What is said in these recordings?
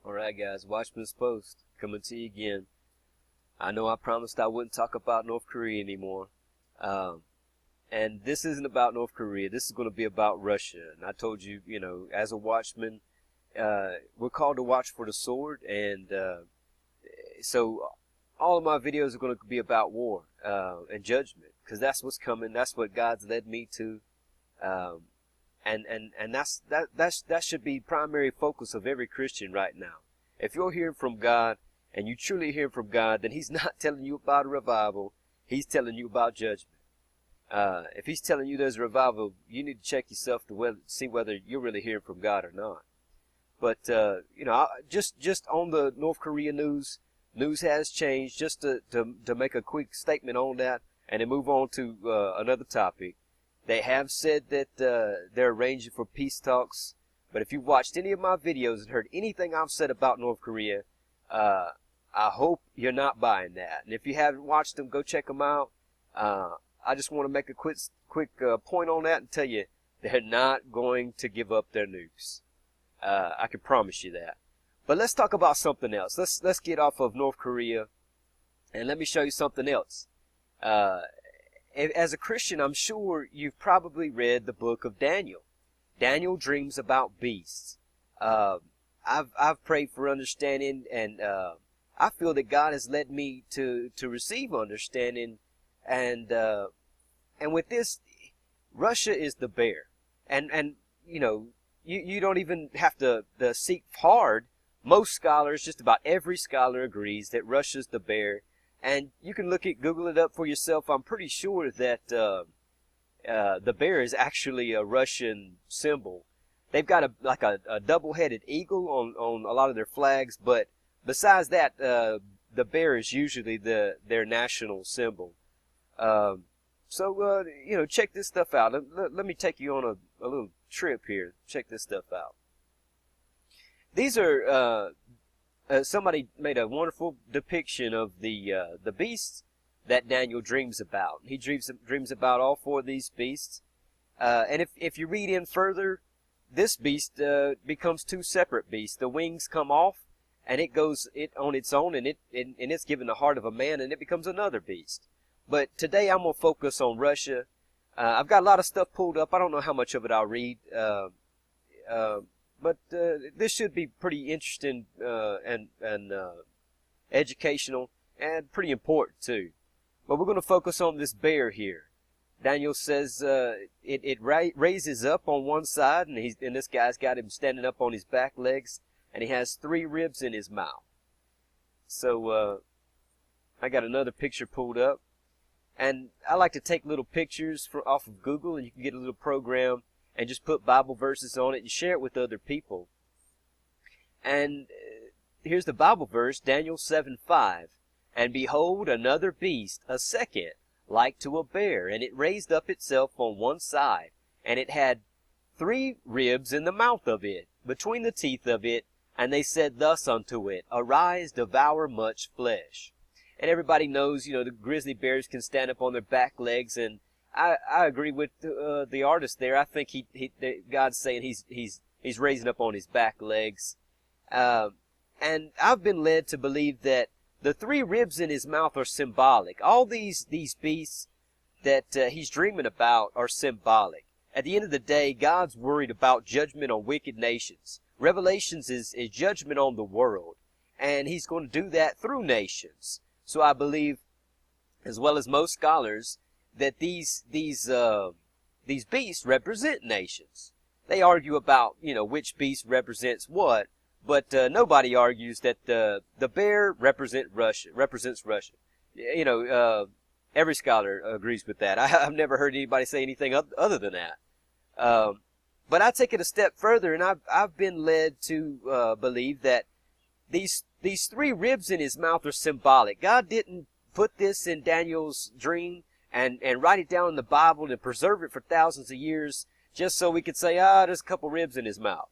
Alright guys, Watchman's Post, coming to you again. I know I promised I wouldn't talk about North Korea anymore. And this isn't about North Korea, this is going to be about Russia. And I told you, as a watchman, we're called to watch for the sword. And so all of my videos are going to be about war and judgment. Because that's what's coming, that's what God's led me to. And that should be primary focus of every Christian right now. If you're hearing from God and you truly hear from God, then He's not telling you about a revival. He's telling you about judgment. If He's telling you there's a revival, you need to check yourself to see whether you're really hearing from God or not. But just on the North Korea news has changed. Just to make a quick statement on that, and then move on to another topic. They have said that they're arranging for peace talks. But if you've watched any of my videos and heard anything I've said about North Korea, I hope you're not buying that. And if you haven't watched them, go check them out. I just want to make a quick point on that and tell you they're not going to give up their nukes. I can promise you that. But let's talk about something else. Let's get off of North Korea and let me show you something else. As a Christian, I'm sure you've probably read the book of Daniel. Daniel dreams about beasts. I've prayed for understanding, and I feel that God has led me to receive understanding. And with this, Russia is the bear, and you don't even have to seek hard. Most scholars, just about every scholar, agrees that Russia's the bear. And you can Google it up for yourself. I'm pretty sure that the bear is actually a Russian symbol. They've got a double-headed eagle on a lot of their flags, but besides that, the bear is usually their national symbol. So check this stuff out. Let me take you on a little trip here. Check this stuff out. These are somebody made a wonderful depiction of the beasts that Daniel dreams about. He dreams about all four of these beasts. And if you read in further, this beast becomes two separate beasts. The wings come off, and it goes on its own, and it's given the heart of a man, and it becomes another beast. But today I'm gonna focus on Russia. I've got a lot of stuff pulled up. I don't know how much of it I'll read. But this should be pretty interesting and educational and pretty important too. But we're going to focus on this bear here. Daniel says it raises up on one side, and this guy's got him standing up on his back legs, and he has 3 ribs in his mouth. So I got another picture pulled up, and I like to take little pictures off of Google, and you can get a little program and just put Bible verses on it and share it with other people. And here's the Bible verse, Daniel 7:5. And behold, another beast, a second, like to a bear, and it raised up itself on one side, and it had 3 ribs in the mouth of it, between the teeth of it, and they said thus unto it, Arise, devour much flesh. And everybody knows, the grizzly bears can stand up on their back legs, and I agree with the artist there. I think God's saying he's raising up on his back legs, and I've been led to believe that the 3 ribs in his mouth are symbolic. All these beasts that he's dreaming about are symbolic. At the end of the day, God's worried about judgment on wicked nations. Revelations is judgment on the world, and He's going to do that through nations. So I believe, as well as most scholars, that these beasts represent nations. They argue about which beast represents what, but nobody argues that the bear represents Russia. Every scholar agrees with that. I've never heard anybody say anything other than that. But I take it a step further, and I've been led to believe that these 3 ribs in his mouth are symbolic. God didn't put this in Daniel's dream and write it down in the Bible and preserve it for thousands of years just so we could say, there's a couple ribs in his mouth.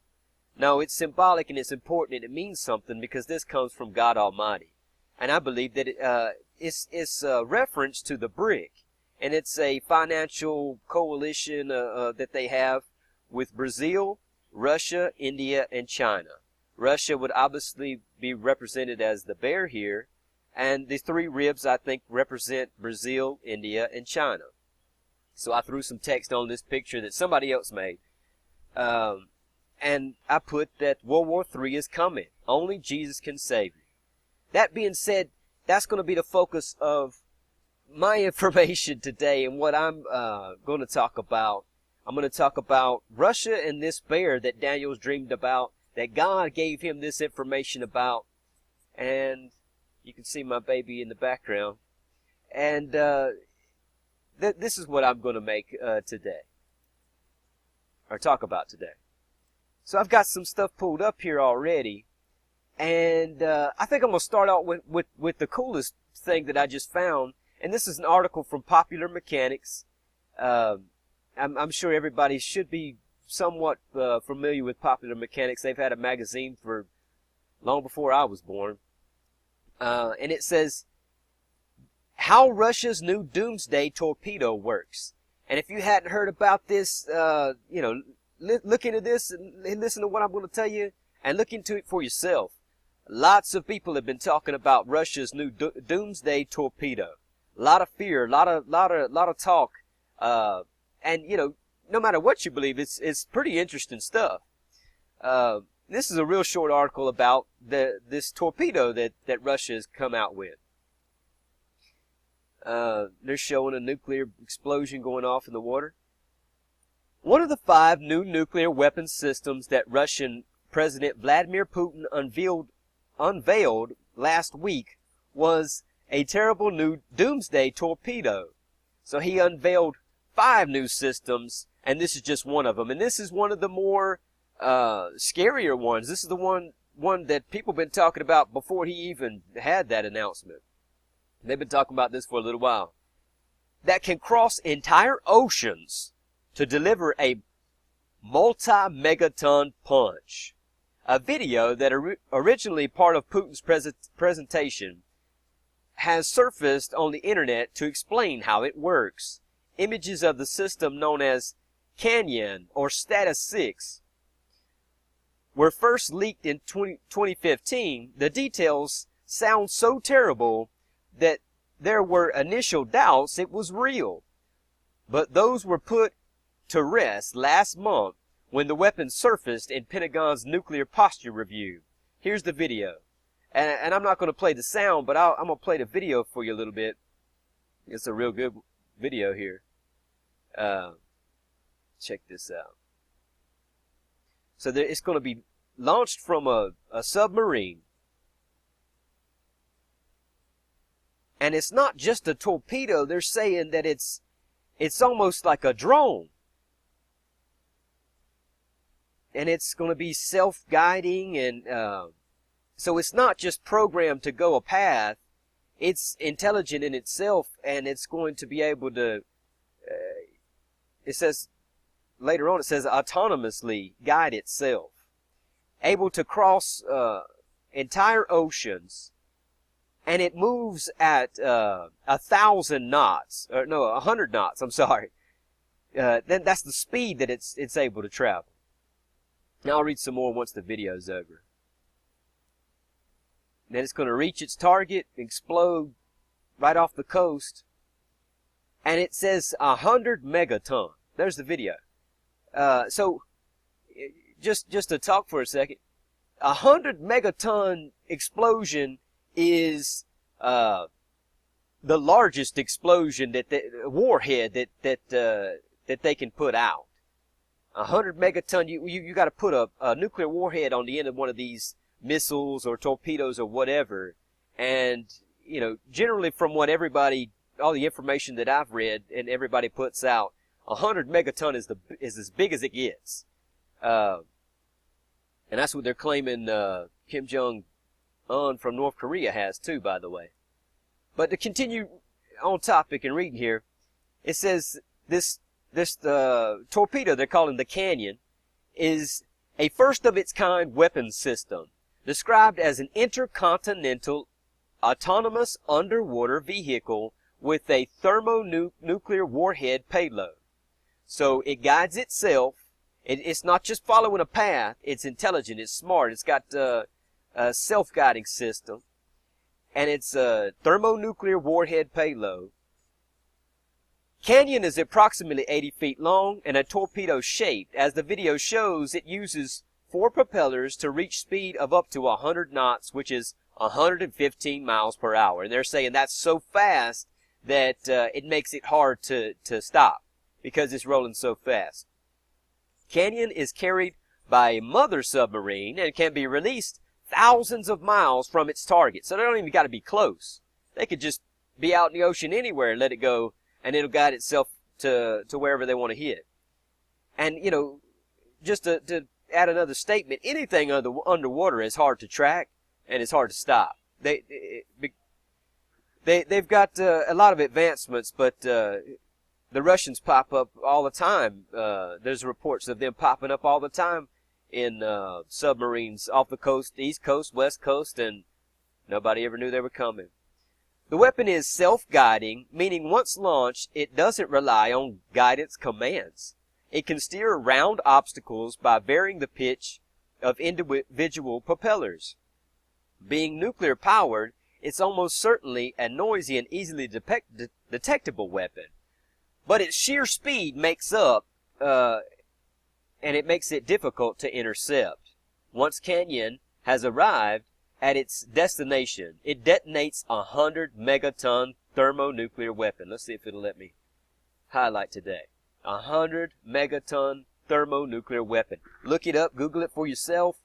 No, it's symbolic and it's important and it means something because this comes from God Almighty. And I believe that it's a reference to the BRIC, and it's a financial coalition that they have with Brazil, Russia, India, and China. Russia would obviously be represented as the bear here, and the 3 ribs, I think, represent Brazil, India, and China. So I threw some text on this picture that somebody else made. And I put that World War III is coming. Only Jesus can save you. That being said, that's going to be the focus of my information today and what I'm going to talk about. I'm going to talk about Russia and this bear that Daniel's dreamed about, that God gave him this information about. And you can see my baby in the background. And this is what I'm going to make today, or talk about today. So I've got some stuff pulled up here already, and I think I'm going to start out with the coolest thing that I just found, and this is an article from Popular Mechanics. I'm sure everybody should be somewhat familiar with Popular Mechanics. They've had a magazine for long before I was born, and it says, how Russia's new doomsday torpedo works. And if you hadn't heard about this, look into this and listen to what I'm going to tell you, and look into it for yourself. Lots of people have been talking about Russia's new doomsday torpedo. A lot of fear, a lot of talk, and no matter what you believe, it's pretty interesting stuff. This is a real short article about this torpedo that Russia has come out with. They're showing a nuclear explosion going off in the water. One of the 5 new nuclear weapons systems that Russian President Vladimir Putin unveiled last week was a terrible new doomsday torpedo. So he unveiled 5 new systems, and this is just one of them. And this is one of the more scarier ones. This is the one that people have been talking about before he even had that announcement. They've been talking about this for a little while. That can cross entire oceans to deliver a multi-megaton punch. A video that originally part of Putin's presentation has surfaced on the internet to explain how it works. Images of the system known as Canyon or Status 6 were first leaked in 2015. The details sound so terrible that there were initial doubts it was real. But those were put to rest last month when the weapon surfaced in Pentagon's nuclear posture review. Here's the video. And I'm not going to play the sound, but I'm going to play the video for you a little bit. It's a real good video here. Check this out. So it's going to be launched from a submarine. And it's not just a torpedo. They're saying that it's almost like a drone. And it's going to be self-guiding, and so it's not just programmed to go a path. It's intelligent in itself, and it's going to be able to, it says, later on it says autonomously guide itself. Able to cross entire oceans. And it moves at 1,000 knots, or no, 100 knots. I'm sorry. Then that's the speed that it's able to travel. Now I'll read some more once the video's over. Then it's going to reach its target, explode right off the coast, and it says 100 megaton. There's the video. So just to talk for a second, 100 megaton explosion is the largest explosion warhead that they can put out. 100 megaton. You got to put a nuclear warhead on the end of one of these missiles or torpedoes or whatever, and generally from what all the information that I've read and everybody puts out, 100 megaton is as big as it gets, and that's what they're claiming Kim Jong-un from North Korea has too, by the way. But to continue on topic and reading here, it says this torpedo they're calling the Canyon is a first-of-its-kind weapon system described as an intercontinental autonomous underwater vehicle with a thermonuclear warhead payload. So it guides itself, It's not just following a path. It's intelligent. It's smart. It's got a self-guiding system. And it's a thermonuclear warhead payload. Canyon is approximately 80 feet long and a torpedo shaped. As the video shows, it uses 4 propellers to reach speed of up to 100 knots, which is 115 miles per hour. And they're saying that's so fast that it makes it hard to stop because it's rolling so fast. Canyon is carried by a mother submarine and can be released thousands of miles from its target. So they don't even got to be close. They could just be out in the ocean anywhere and let it go, and it'll guide itself to wherever they want to hit. And, you know, just to add another statement, anything underwater is hard to track and it's hard to stop. They've got a lot of advancements, but the Russians pop up all the time. There's reports of them popping up all the time in submarines off the coast, east coast, west coast, and nobody ever knew they were coming. The weapon is self-guiding, meaning once launched, it doesn't rely on guidance commands. It can steer around obstacles by varying the pitch of individual propellers. Being nuclear-powered, it's almost certainly a noisy and easily detectable weapon. But its sheer speed makes up, and it makes it difficult to intercept. Once Canyon has arrived at its destination, it detonates a 100 megaton thermonuclear weapon. Let's see if it'll let me highlight today. 100 megaton thermonuclear weapon. Look it up, Google it for yourself.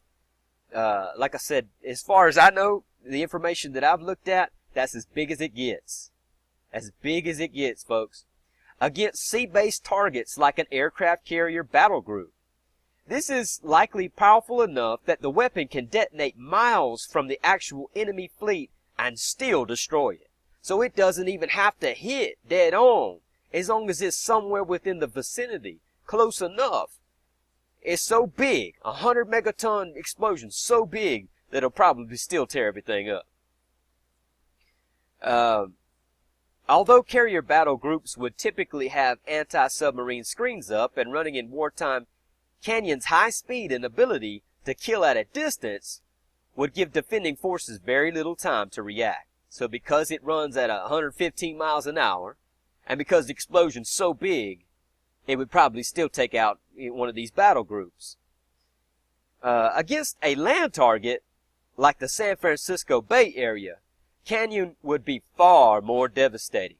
Like I said, as far as I know, the information that I've looked at, that's as big as it gets. As big as it gets, folks. Against sea-based targets like an aircraft carrier battle group. This is likely powerful enough that the weapon can detonate miles from the actual enemy fleet and still destroy it. So it doesn't even have to hit dead on, as long as it's somewhere within the vicinity, close enough. It's so big, 100 megaton explosion, so big that it'll probably still tear everything up. Although carrier battle groups would typically have anti-submarine screens up and running in wartime, Canyon's high speed and ability to kill at a distance would give defending forces very little time to react. So because it runs at 115 miles an hour, and because the explosion's so big, it would probably still take out one of these battle groups. Against a land target, like the San Francisco Bay Area, Canyon would be far more devastating.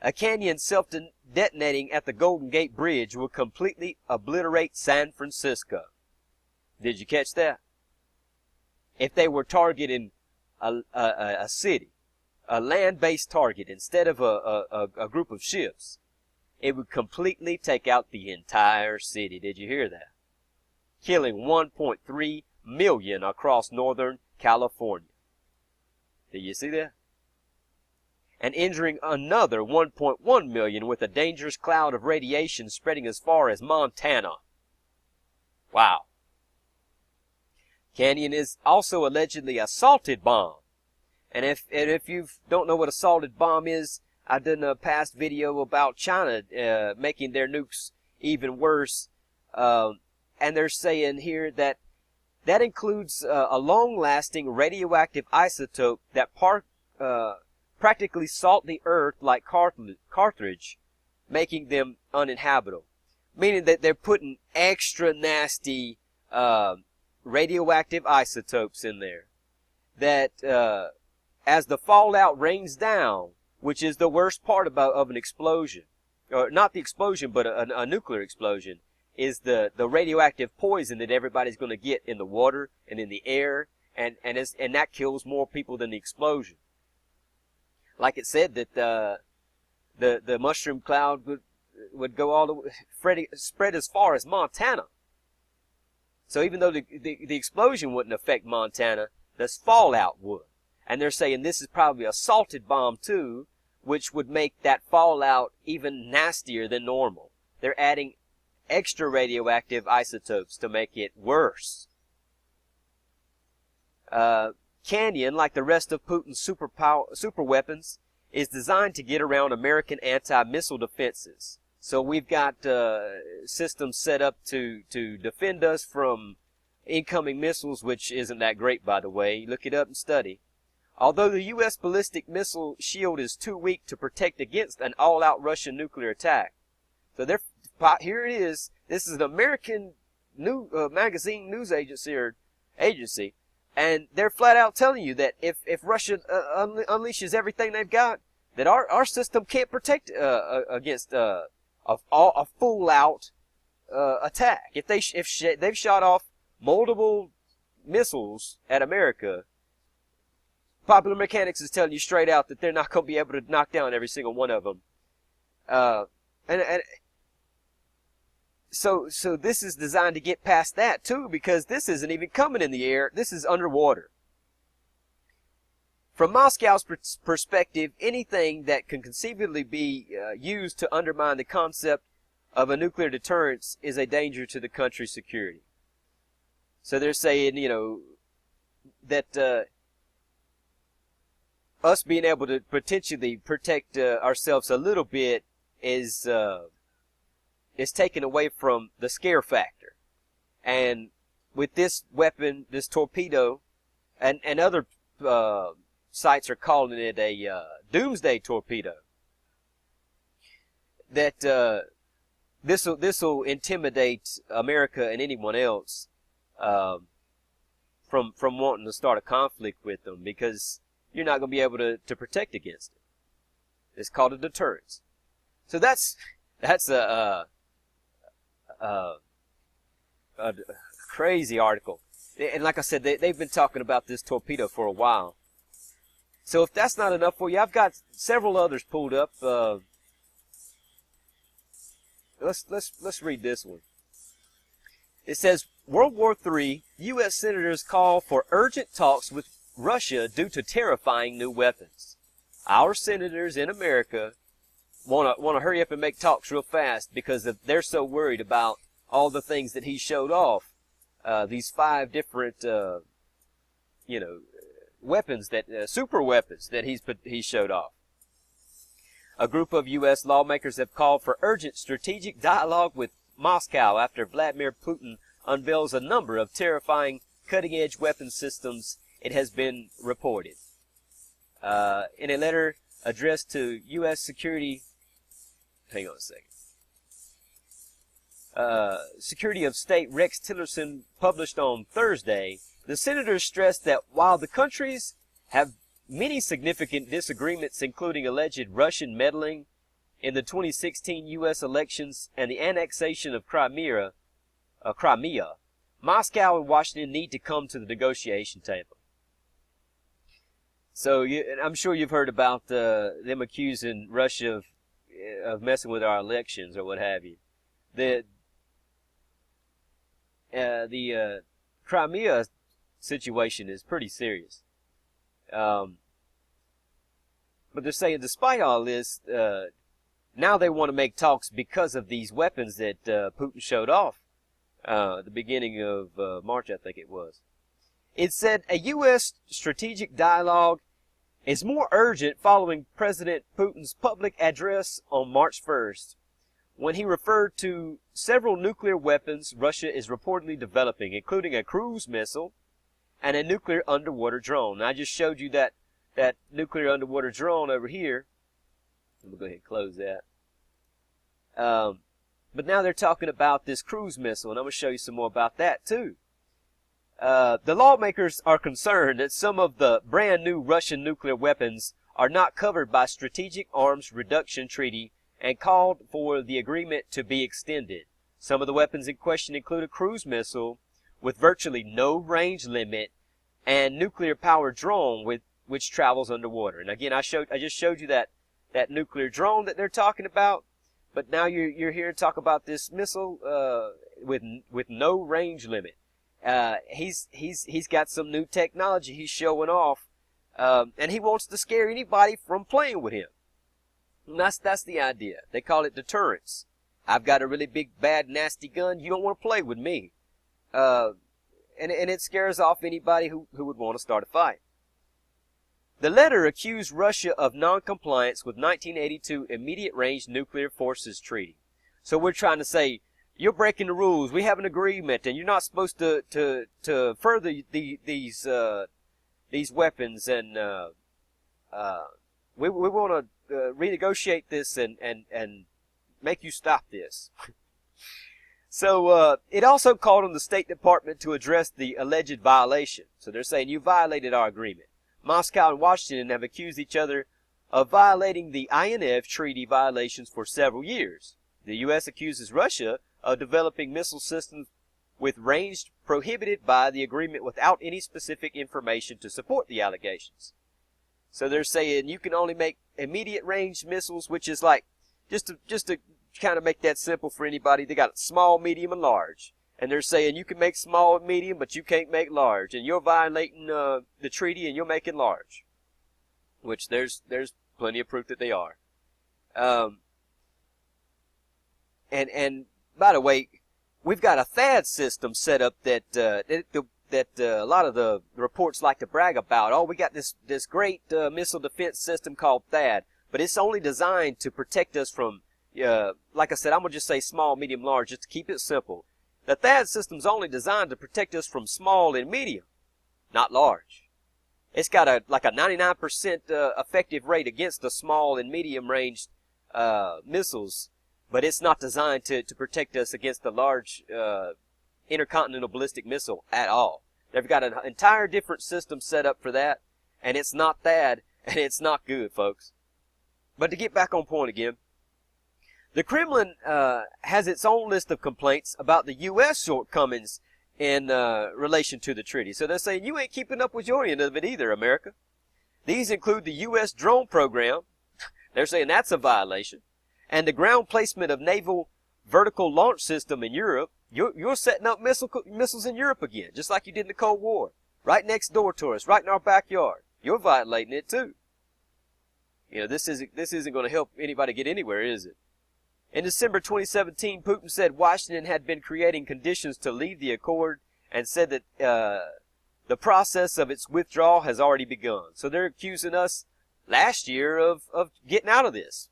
A Canyon self-detonating at the Golden Gate Bridge would completely obliterate San Francisco. Did you catch that? If they were targeting a city, a land-based target, instead of a group of ships, it would completely take out the entire city. Did you hear that? Killing 1.3 million across Northern California. Did you see that? And injuring another 1.1 million with a dangerous cloud of radiation spreading as far as Montana. Wow. Canyon is also allegedly a salted bomb. And if you don't know what a salted bomb is, I did a past video about China making their nukes even worse. And they're saying here that includes a long-lasting radioactive isotope that practically salt the earth like cartridge, making them uninhabitable. Meaning that they're putting extra nasty radioactive isotopes in there. That as the fallout rains down, which is the worst part of an explosion, or not the explosion, but a nuclear explosion, is the radioactive poison that everybody's going to get in the water and in the air, and that kills more people than the explosion. Like it said that the mushroom cloud would go all the way, spread as far as Montana. So even though the explosion wouldn't affect Montana, the fallout would. And they're saying this is probably a salted bomb too, which would make that fallout even nastier than normal. They're adding extra radioactive isotopes to make it worse. Canyon, like the rest of Putin's super weapons, is designed to get around American anti-missile defenses. So we've got systems set up to defend us from incoming missiles, which isn't that great, by the way. Look it up and study. Although the U.S. ballistic missile shield is too weak to protect against an all-out Russian nuclear attack. So here it is. This is an American magazine news agency, and they're flat out telling you that if Russia unleashes everything they've got, that our system can't protect against a full-out attack. If they've shot off multiple missiles at America, Popular Mechanics is telling you straight out that they're not going to be able to knock down every single one of them. So this is designed to get past that too, because this isn't even coming in the air. This is underwater. From Moscow's perspective, anything that can conceivably be used to undermine the concept of a nuclear deterrence is a danger to the country's security. So they're saying, that us being able to potentially protect ourselves a little bit is taken away from the scare factor. And with this weapon, this torpedo, and other sites are calling it a doomsday torpedo, that this'll intimidate America and anyone else from wanting to start a conflict with them, because you're not going to be able to protect against it. It's called a deterrence. So that's a crazy article. And like I said, they've been talking about this torpedo for a while. So if that's not enough for you, I've got several others pulled up. Let's read this one. It says, World War III, U.S. senators call for urgent talks with Russia due to terrifying new weapons. Our senators in America want to hurry up and make talks real fast because they're so worried about all the things that he showed off. These 5 different, weapons super weapons that he showed off. A group of U.S. lawmakers have called for urgent strategic dialogue with Moscow after Vladimir Putin unveils a number of terrifying cutting-edge weapon systems, it has been reported. In a letter addressed to U.S. Security of State Rex Tillerson published on Thursday, the senators stressed that while the countries have many significant disagreements, including alleged Russian meddling in the 2016 U.S. elections and the annexation of Crimea, Moscow and Washington need to come to the negotiation table. So I'm sure you've heard about them accusing Russia of messing with our elections or what have you. The Crimea situation is pretty serious. But they're saying despite all this, now they want to make talks because of these weapons that Putin showed off at the beginning of March, I think it was. It said a U.S. strategic dialogue is more urgent following President Putin's public address on March 1st, when he referred to several nuclear weapons Russia is reportedly developing, including a cruise missile and a nuclear underwater drone. Now, I just showed you that nuclear underwater drone over here. I'm going to go ahead and close that. But now they're talking about this cruise missile, and I'm going to show you some more about that, too. The lawmakers are concerned that some of the brand new Russian nuclear weapons are not covered by Strategic Arms Reduction Treaty and called for the agreement to be extended. Some of the weapons in question include a cruise missile with virtually no range limit and nuclear-powered drone which travels underwater. And again, I just showed you that nuclear drone that they're talking about, but now you're here to talk about this missile with no range limit. He's got some new technology he's showing off, and he wants to scare anybody from playing with him. And that's the idea. They call it deterrence. I've got a really big, bad, nasty gun. You don't want to play with me. And it scares off anybody who would want to start a fight. The letter accused Russia of non-compliance with 1982 Immediate Range Nuclear Forces Treaty. So we're trying to say, you're breaking the rules. We have an agreement, and you're not supposed to further these weapons, and we want to renegotiate this and make you stop this. So it also called on the State Department to address the alleged violation. So they're saying you violated our agreement. Moscow and Washington have accused each other of violating the INF treaty violations for several years. The U.S. accuses Russia of developing missile systems with range prohibited by the agreement without any specific information to support the allegations. So they're saying you can only make immediate range missiles, which is like, just to kind of make that simple for anybody, they got small, medium, and large. And they're saying you can make small and medium, but you can't make large. And you're violating the treaty, and you're making large. Which there's plenty of proof that they are. And by the way, we've got a THAAD system set up that a lot of the reports like to brag about. Oh, we got this great missile defense system called THAAD, but it's only designed to protect us from, like I said, I'm going to just say small, medium, large, just to keep it simple. The THAAD system's only designed to protect us from small and medium, not large. It's got like a 99% effective rate against the small and medium ranged missiles, but it's not designed to protect us against the large intercontinental ballistic missile at all. They've got an entire different system set up for that, and it's not THAAD, and it's not good, folks. But to get back on point again, the Kremlin has its own list of complaints about the U.S. shortcomings in relation to the treaty. So they're saying you ain't keeping up with your end of it either, America. These include the U.S. drone program. They're saying that's a violation. And the ground placement of naval vertical launch system in Europe. You're setting up missiles in Europe again, just like you did in the Cold War. Right next door to us, right in our backyard. You're violating it too. You know, this isn't going to help anybody get anywhere, is it? In December 2017, Putin said Washington had been creating conditions to leave the accord and said that the process of its withdrawal has already begun. So they're accusing us last year of getting out of this.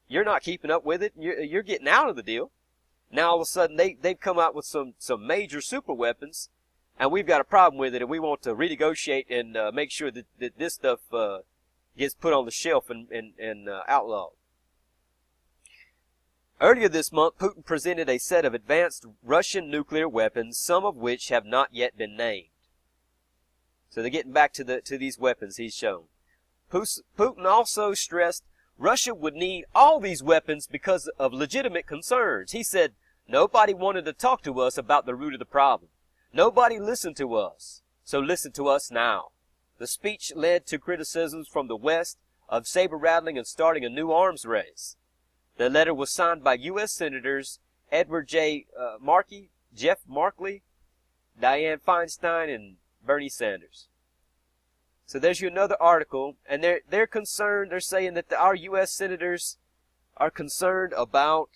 You're not keeping up with it. You're getting out of the deal. Now all of a sudden they've come out with some major super weapons, and we've got a problem with it, and we want to renegotiate and make sure that this stuff gets put on the shelf and outlawed. Earlier this month, Putin presented a set of advanced Russian nuclear weapons, some of which have not yet been named. So they're getting back to these weapons he's shown. Putin also stressed Russia would need all these weapons because of legitimate concerns. He said, nobody wanted to talk to us about the root of the problem. Nobody listened to us, so listen to us now. The speech led to criticisms from the West of saber-rattling and starting a new arms race. The letter was signed by U.S. Senators Edward J. Markey, Jeff Markley, Dianne Feinstein, and Bernie Sanders. So there's another article, and they're concerned. They're saying that our U.S. senators are concerned about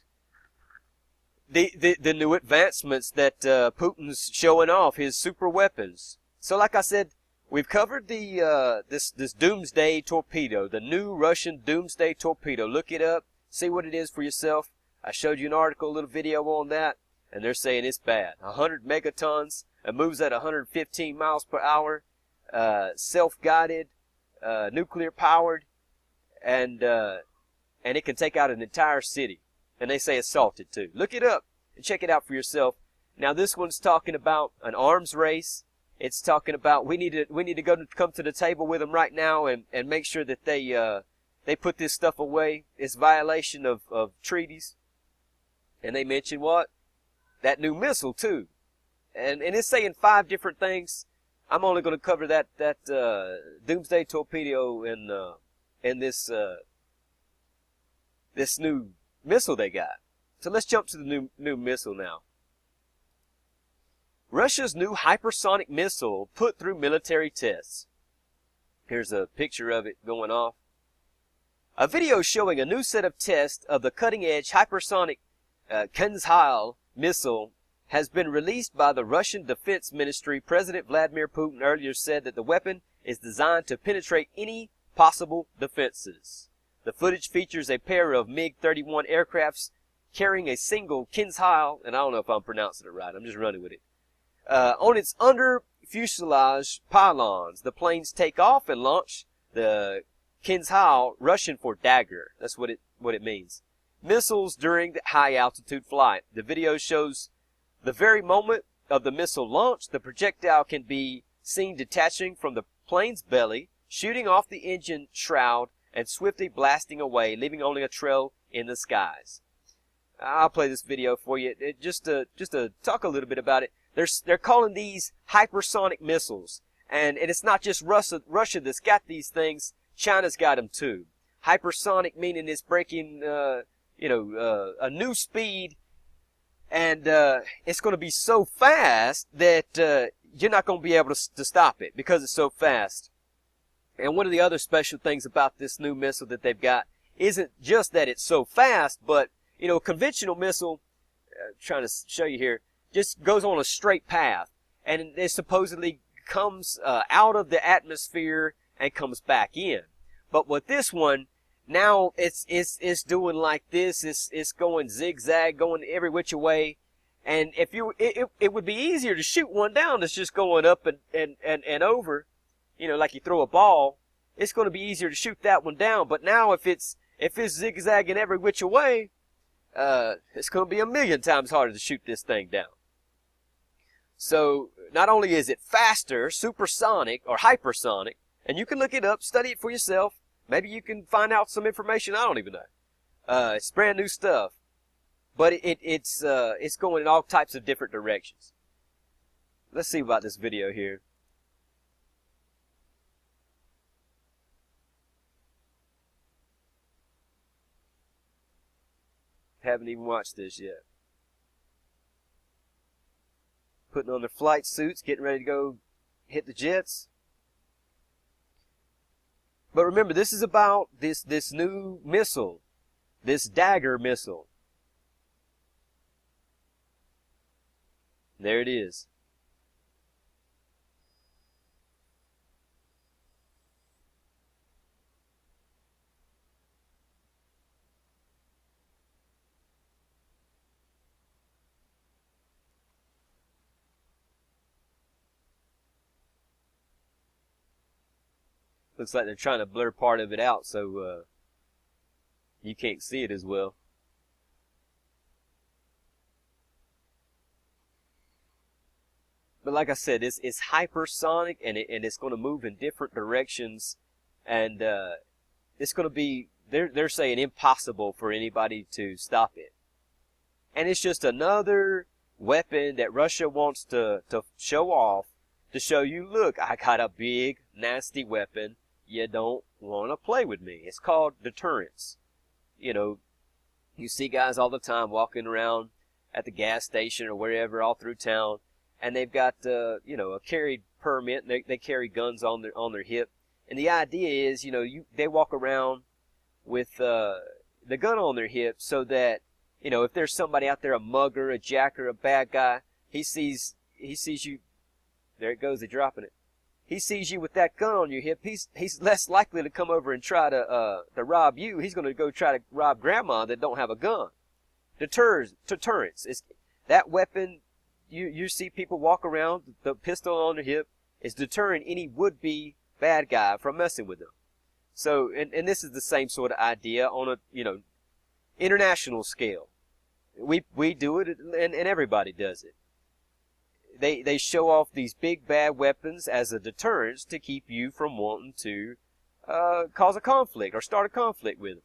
the new advancements that Putin's showing off, his super weapons. So like I said, we've covered the this doomsday torpedo, the new Russian doomsday torpedo. Look it up. See what it is for yourself. I showed you an article, a little video on that, and they're saying it's bad. 100 megatons. It moves at 115 miles per hour. Self-guided, nuclear-powered, and it can take out an entire city. And they say assaulted too. Look it up and check it out for yourself. Now this one's talking about an arms race. It's talking about we need to come to the table with them right now and make sure that they put this stuff away. It's violation of treaties. And they mention what? That new missile too. And it's saying 5 different things. I'm only going to cover that doomsday torpedo in this new missile they got. So let's jump to the new missile now. Russia's new hypersonic missile put through military tests. Here's a picture of it going off. A video showing a new set of tests of the cutting-edge hypersonic Kenzhal missile has been released by the Russian Defense Ministry. President Vladimir Putin earlier said that the weapon is designed to penetrate any possible defenses. The footage features a pair of MiG-31 aircrafts carrying a single Kinzhal, and I don't know if I'm pronouncing it right, I'm just running with it. On its under fuselage pylons, the planes take off and launch the Kinzhal, Russian for dagger. That's what it means. Missiles during the high altitude flight. The video shows the very moment of the missile launch, the projectile can be seen detaching from the plane's belly, shooting off the engine shroud, and swiftly blasting away, leaving only a trail in the skies. I'll play this video for you just to talk a little bit about it. They're calling these hypersonic missiles, and it's not just Russia that's got these things. China's got them too. Hypersonic meaning it's breaking, a new speed, and it's going to be so fast that you're not going to be able to stop it because it's so fast. And one of the other special things about this new missile that they've got isn't just that it's so fast, but a conventional missile, trying to show you here, just goes on a straight path, and it supposedly comes out of the atmosphere and comes back in. But with this one, now it's doing like this. It's going zigzag, going every which way. And if it would be easier to shoot one down that's just going up and over, like you throw a ball. It's going to be easier to shoot that one down. But now if it's zigzagging every which way, it's going to be 1,000,000 times harder to shoot this thing down. So not only is it faster, supersonic or hypersonic, and you can look it up, study it for yourself. Maybe you can find out some information I don't even know. It's brand new stuff, but it's going in all types of different directions. Let's see about this video here. Haven't even watched this yet. Putting on their flight suits, getting ready to go hit the jets. But remember, this is about this new missile, this dagger missile. There it is. Looks like they're trying to blur part of it out so you can't see it as well. But like I said, it's hypersonic, and it's going to move in different directions, and it's going to be, they're saying, impossible for anybody to stop it. And it's just another weapon that Russia wants to show off, to show you, look, I got a big, nasty weapon. You don't want to play with me. It's called deterrence. You see guys all the time walking around at the gas station or wherever all through town, and they've got a carry permit, and they carry guns on their hip. And the idea is, they walk around with the gun on their hip so that, if there's somebody out there, a mugger, a jacker, a bad guy, he sees you. There it goes, they're dropping it. He sees you with that gun on your hip. He's less likely to come over and try to rob you. He's going to go try to rob grandma that don't have a gun. Deterrence. It's that weapon. You see people walk around, the pistol on their hip is deterring any would-be bad guy from messing with them. So, and this is the same sort of idea on a international scale. We do it, and everybody does it. They show off these big bad weapons as a deterrence to keep you from wanting to cause a conflict or start a conflict with them.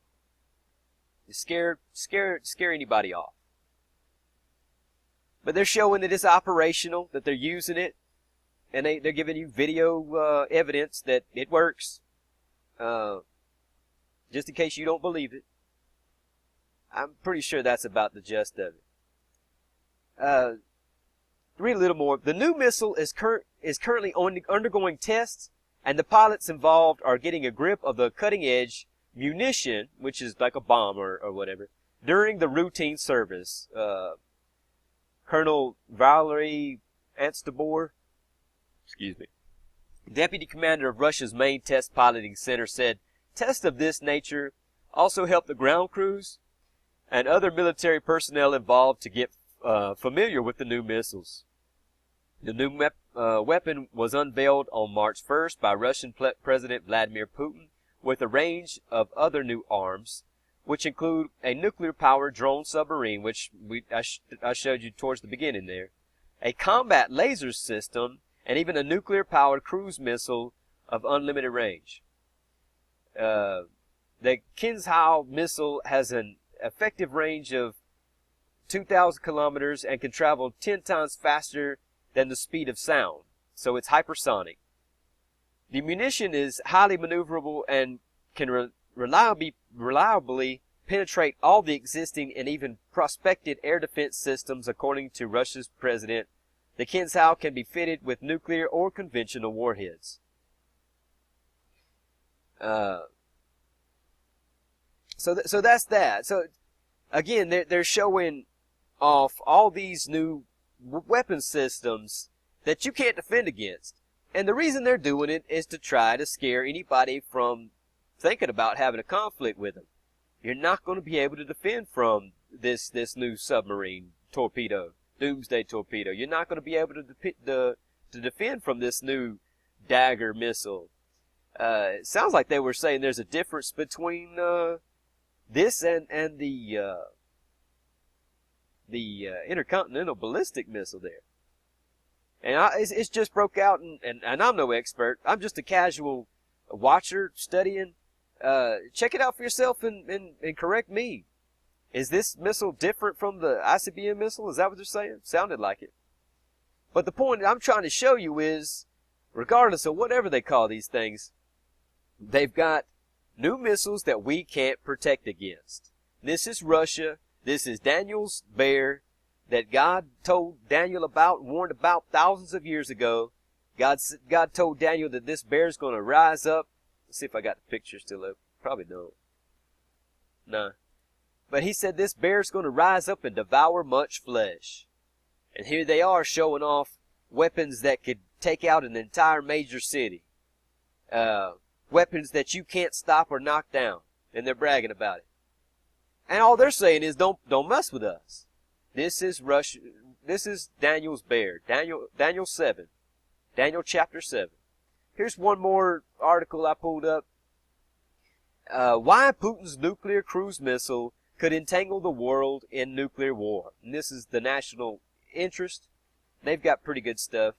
To scare anybody off. But they're showing that it's operational, that they're using it, and they're giving you video evidence that it works. Just in case you don't believe it. I'm pretty sure that's about the gist of it. Read a little more. The new missile is currently undergoing tests, and the pilots involved are getting a grip of the cutting-edge munition, which is like a bomb or whatever, during the routine service. Colonel Ww3 Russia, deputy commander of Russia's main test piloting center, said tests of this nature also help the ground crews. and other military personnel involved to get familiar with the new missiles. The new weapon was unveiled on March 1st by Russian President Vladimir Putin, with a range of other new arms, which include a nuclear-powered drone submarine, which I showed you towards the beginning there, a combat laser system, and even a nuclear-powered cruise missile of unlimited range. The Kinzhal missile has an effective range of 2,000 kilometers and can travel 10 times faster than the speed of sound, so it's hypersonic. The munition is highly maneuverable and can reliably penetrate all the existing and even prospected air defense systems, according to Russia's president. The Kinzhal can be fitted with nuclear or conventional warheads. So that's that. So again, they're showing off all these new weapon systems that you can't defend against. And the reason they're doing it is to try to scare anybody from thinking about having a conflict with them. You're not going to be able to defend from this new submarine torpedo, doomsday torpedo. You're not going to be able to defend from this new Dagger missile. It sounds like they were saying there's a difference between this and the intercontinental ballistic missile there. And it's just broke out, and I'm no expert. I'm just a casual watcher studying. Check it out for yourself and correct me. Is this missile different from the ICBM missile? Is that what they're saying? Sounded like it. But the point that I'm trying to show you is, regardless of whatever they call these things, they've got new missiles that we can't protect against. This is Russia. This is Daniel's bear that God told Daniel about, warned about thousands of years ago. God told Daniel that this bear is going to rise up. Let's see if I got the picture still up. Probably don't. No. But he said this bear is going to rise up and devour much flesh. And here they are showing off weapons that could take out an entire major city. Weapons that you can't stop or knock down. And they're bragging about it. And all they're saying is don't mess with us. This is Russia. This is Daniel's bear. Daniel 7. Daniel chapter 7. Here's one more article I pulled up. Why Putin's nuclear cruise missile could entangle the world in nuclear war. And this is the National Interest. They've got pretty good stuff.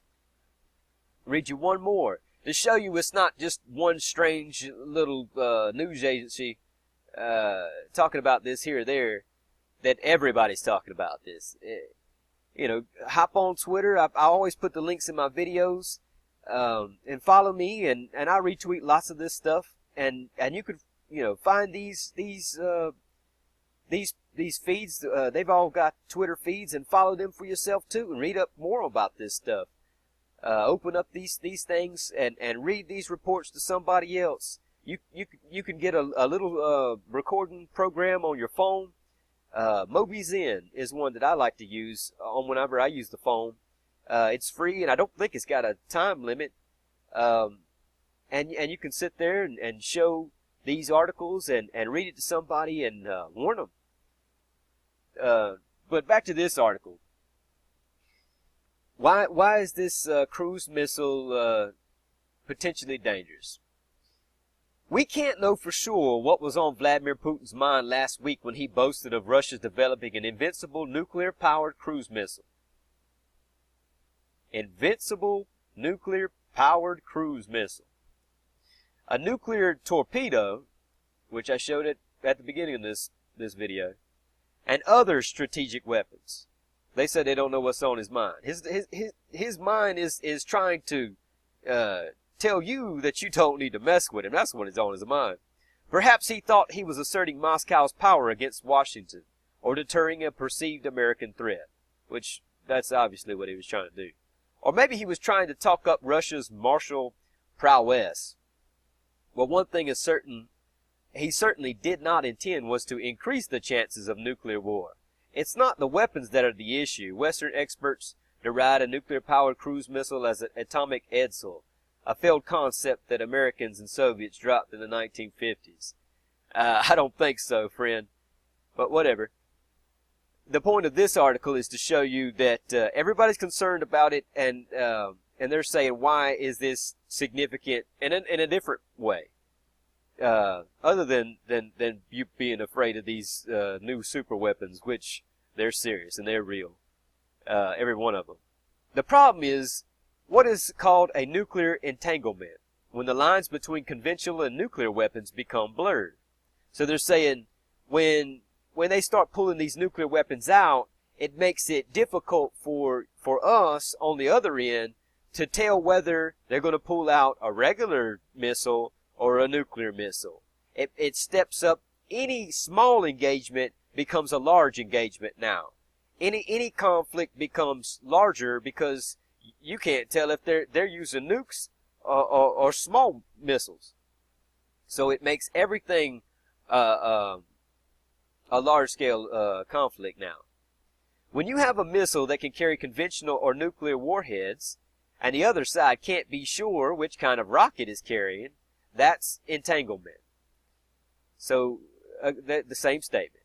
Read you one more to show you it's not just one strange little news agency talking about this here or there, that everybody's talking about this. You know, hop on Twitter. I always put the links in my videos, and follow me, and I retweet lots of this stuff, and you could, you know, find these feeds. They've all got Twitter feeds, and follow them for yourself too, and read up more about this stuff. Open up these things and read these reports to somebody else. You can get a little recording program on your phone. MobiZen is one that I like to use on whenever I use the phone. It's free, and I don't think it's got a time limit. And you can sit there and show these articles and read it to somebody and warn them. But back to this article. Why is this cruise missile potentially dangerous? We can't know for sure what was on Vladimir Putin's mind last week when he boasted of Russia's developing an invincible nuclear-powered cruise missile. Invincible nuclear-powered cruise missile. A nuclear torpedo, which I showed it at the beginning of this video, and other strategic weapons. They said they don't know what's on his mind. His mind is trying to tell you that you don't need to mess with him. That's what is on his mind. Perhaps he thought he was asserting Moscow's power against Washington, or deterring a perceived American threat, which that's obviously what he was trying to do. Or maybe he was trying to talk up Russia's martial prowess. Well, one thing is certain, he certainly did not intend was to increase the chances of nuclear war. It's not the weapons that are the issue. Western experts deride a nuclear-powered cruise missile as an atomic Edsel, a failed concept that Americans and Soviets dropped in the 1950s. I don't think so, friend. But whatever. the point of this article is to show you that everybody's concerned about it, and they're saying, why is this significant in a different way, other than you being afraid of these new super weapons, which they're serious and they're real, every one of them. The problem is what is called a nuclear entanglement, when the lines between conventional and nuclear weapons become blurred. So they're saying when they start pulling these nuclear weapons out, it makes it difficult for us on the other end to tell whether they're going to pull out a regular missile or a nuclear missile. It steps up. Any small engagement becomes a large engagement now. Any conflict becomes larger because you can't tell if they're using nukes or small missiles. So it makes everything a large-scale conflict now. When you have a missile that can carry conventional or nuclear warheads, and the other side can't be sure which kind of rocket is carrying, that's entanglement. So the same statement.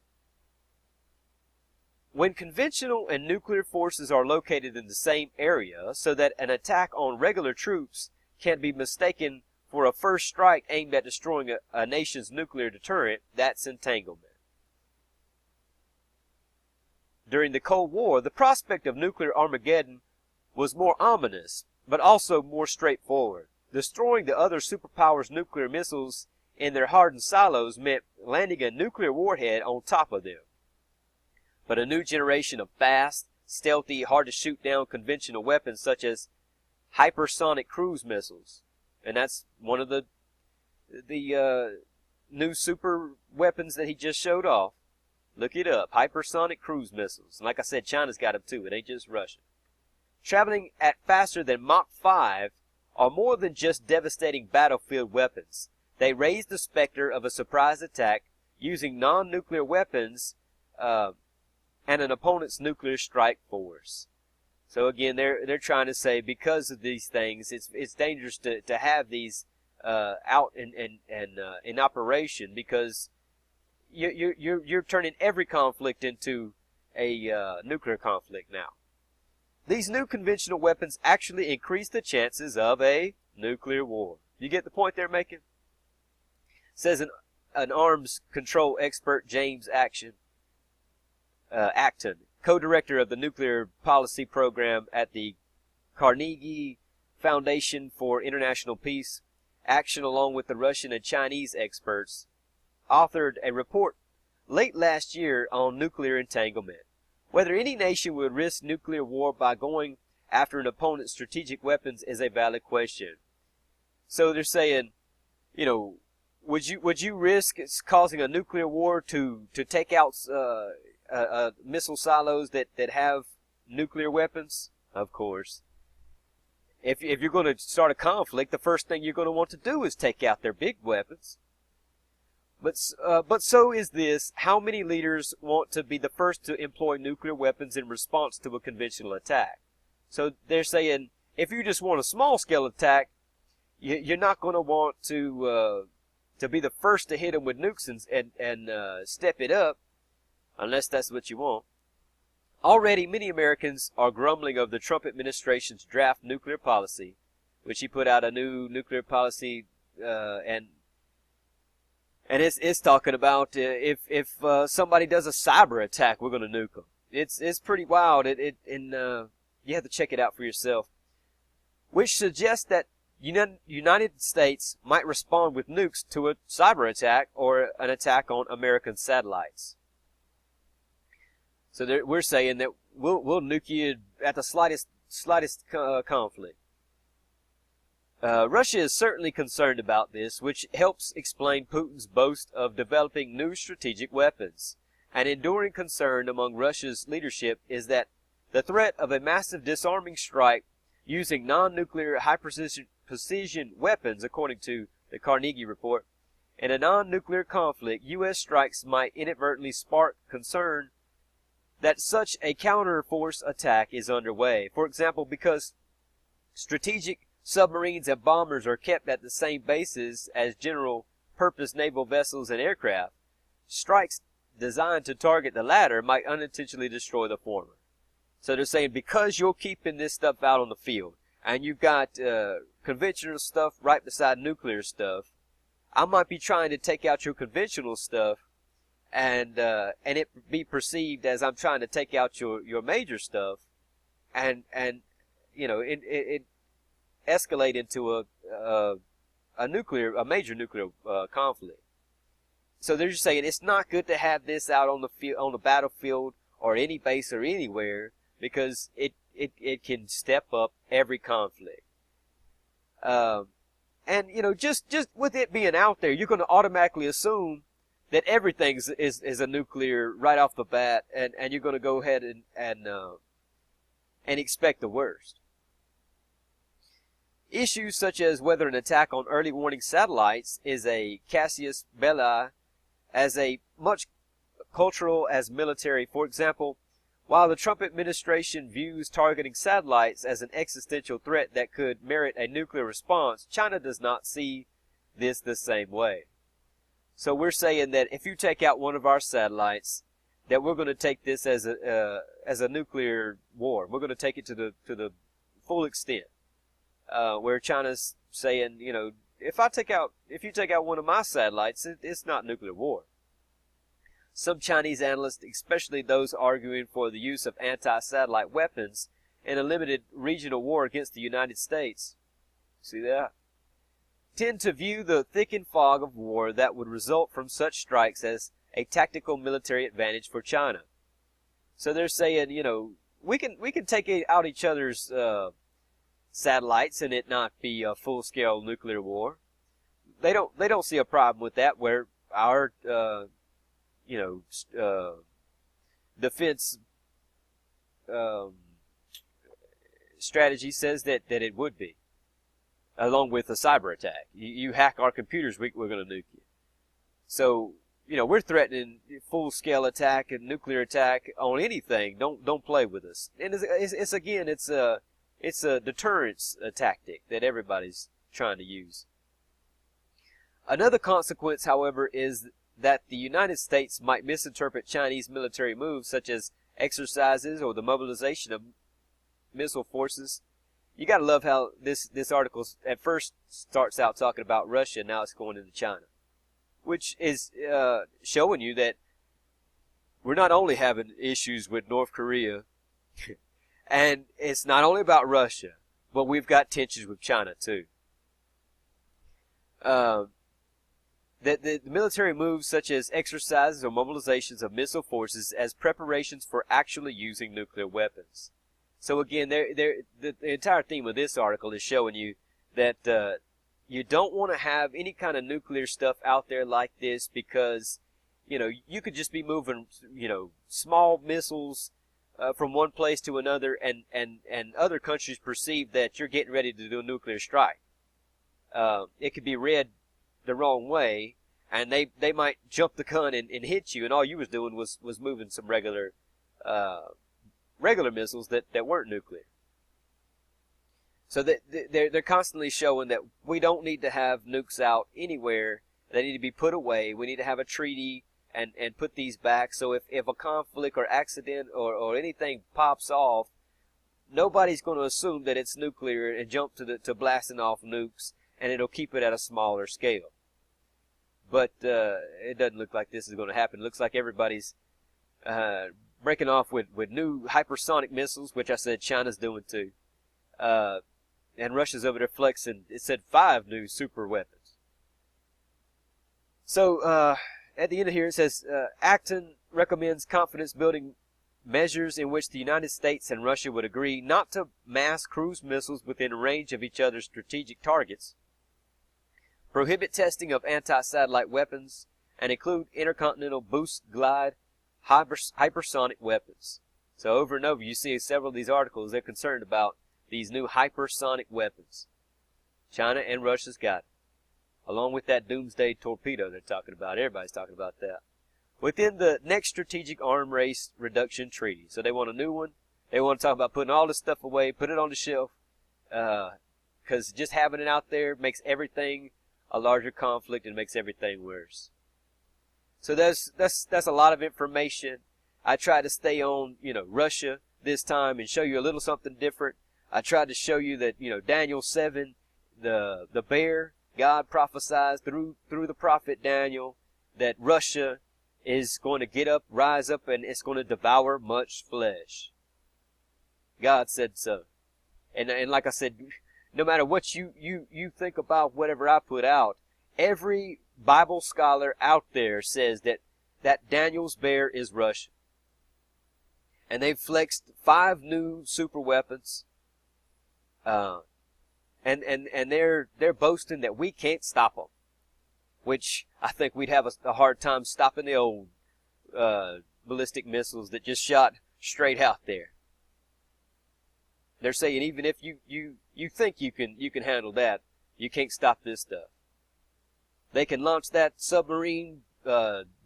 When conventional and nuclear forces are located in the same area so that an attack on regular troops can be mistaken for a first strike aimed at destroying a nation's nuclear deterrent, that's entanglement. During the Cold War, the prospect of nuclear Armageddon was more ominous, but also more straightforward. Destroying the other superpowers' nuclear missiles in their hardened silos meant landing a nuclear warhead on top of them. But a new generation of fast, stealthy, hard-to-shoot-down conventional weapons such as hypersonic cruise missiles, and that's one of the new super weapons that he just showed off. Look it up, hypersonic cruise missiles. And like I said, China's got them too. It ain't just Russia. Traveling at faster than Mach 5 are more than just devastating battlefield weapons. They raise the specter of a surprise attack using non-nuclear weapons and an opponent's nuclear strike force. So again, they're trying to say because of these things, it's dangerous to have these out in operation, because you're turning every conflict into a nuclear conflict now. These new conventional weapons actually increase the chances of a nuclear war. You get the point they're making? Says an arms control expert, James Acton, co-director of the Nuclear Policy Program at the Carnegie Foundation for International Peace. Action, along with the Russian and Chinese experts, authored a report late last year on nuclear entanglement. Whether any nation would risk nuclear war by going after an opponent's strategic weapons is a valid question. So they're saying, you know, would you risk causing a nuclear war to take out missile silos that have nuclear weapons? Of course. If you're going to start a conflict, the first thing you're going to want to do is take out their big weapons. But so is this. How many leaders want to be the first to employ nuclear weapons in response to a conventional attack? So they're saying, if you just want a small-scale attack, you're not going to want to be the first to hit them with nukes and step it up, unless that's what you want. Already, many Americans are grumbling of the Trump administration's draft nuclear policy, which he put out a new nuclear policy, and it's talking about if somebody does a cyber attack, we're going to nuke them. It's pretty wild. You have to check it out for yourself. Which suggests that United States might respond with nukes to a cyber attack or an attack on American satellites. So we're saying that we'll nuke you at the slightest conflict. Russia is certainly concerned about this, which helps explain Putin's boast of developing new strategic weapons. An enduring concern among Russia's leadership is that the threat of a massive disarming strike using non-nuclear high-precision weapons, according to the Carnegie report, in a non-nuclear conflict, U.S. strikes might inadvertently spark concern that such a counter-force attack is underway. For example, because strategic submarines and bombers are kept at the same bases as general-purpose naval vessels and aircraft, strikes designed to target the latter might unintentionally destroy the former. So they're saying because you're keeping this stuff out on the field, and you've got conventional stuff right beside nuclear stuff, I might be trying to take out your conventional stuff, and it be perceived as I'm trying to take out your major stuff, and you know, it escalate into a major nuclear conflict. So they're just saying it's not good to have this out on the field, on the battlefield, or any base or anywhere, because it can step up every conflict. And you know, just with it being out there, you're going to automatically assume that everything is a nuclear right off the bat, and you're going to go ahead and expect the worst. Issues such as whether an attack on early warning satellites is a casus belli as a much cultural as military. For example, while the Trump administration views targeting satellites as an existential threat that could merit a nuclear response, China does not see this the same way. So we're saying that if you take out one of our satellites, that we're going to take this as a nuclear war. We're going to take it to the full extent. Where China's saying, you know, if you take out one of my satellites, it's not nuclear war. Some Chinese analysts, especially those arguing for the use of anti-satellite weapons in a limited regional war against the United States, see that, tend to view the thickened fog of war that would result from such strikes as a tactical military advantage for China. So they're saying, you know, we can take out each other's satellites and it not be a full-scale nuclear war. They don't see a problem with that, where our defense strategy says that it would be, along with a cyber attack. You hack our computers, we're going to nuke you. So, you know, we're threatening full-scale attack and nuclear attack on anything. Don't play with us. And it's a deterrence tactic that everybody's trying to use. Another consequence, however, is that the United States might misinterpret Chinese military moves such as exercises or the mobilization of missile forces. You got to love how this article at first starts out talking about Russia, now it's going into China, which is showing you that we're not only having issues with North Korea, and it's not only about Russia, but we've got tensions with China too. That the military moves such as exercises or mobilizations of missile forces as preparations for actually using nuclear weapons. So again, the entire theme of this article is showing you that you don't want to have any kind of nuclear stuff out there like this, because, you know, you could just be moving, you know, small missiles from one place to another, and other countries perceive that you're getting ready to do a nuclear strike. It could be read the wrong way, and they might jump the gun and hit you, and all you was doing was moving some regular missiles that weren't nuclear. So they're constantly showing that we don't need to have nukes out anywhere. They need to be put away. We need to have a treaty and put these back. So if a conflict or accident or anything pops off, nobody's going to assume that it's nuclear and jump to blasting off nukes, and it'll keep it at a smaller scale. But it doesn't look like this is going to happen. It looks like everybody's breaking off with new hypersonic missiles, which I said China's doing too. And Russia's over there flexing, it said 5 new super weapons. So at the end of here it says, Acton recommends confidence-building measures in which the United States and Russia would agree not to mass cruise missiles within range of each other's strategic targets, prohibit testing of anti-satellite weapons, and include intercontinental boost glide hypersonic weapons. So over and over you see several of these articles, they're concerned about these new hypersonic weapons. China and Russia's got it. Along with that doomsday torpedo they're talking about. Everybody's talking about that. Within the next strategic arm race reduction treaty. So they want a new one. They want to talk about putting all this stuff away, put it on the shelf. Because just having it out there makes everything a larger conflict and makes everything worse. So that's a lot of information. I tried to stay on, Russia this time and show you a little something different. I tried to show you that, Daniel 7, the bear, God prophesies through the prophet Daniel that Russia is going to rise up, and it's going to devour much flesh. God said so. And like I said, no matter what you think about whatever I put out, every Bible scholar out there says that Daniel's bear is Russia. And they've flexed 5 new super weapons. And they're boasting that we can't stop them. Which I think we'd have a hard time stopping the old ballistic missiles that just shot straight out there. They're saying even if you think you can handle that, you can't stop this stuff. They can launch that submarine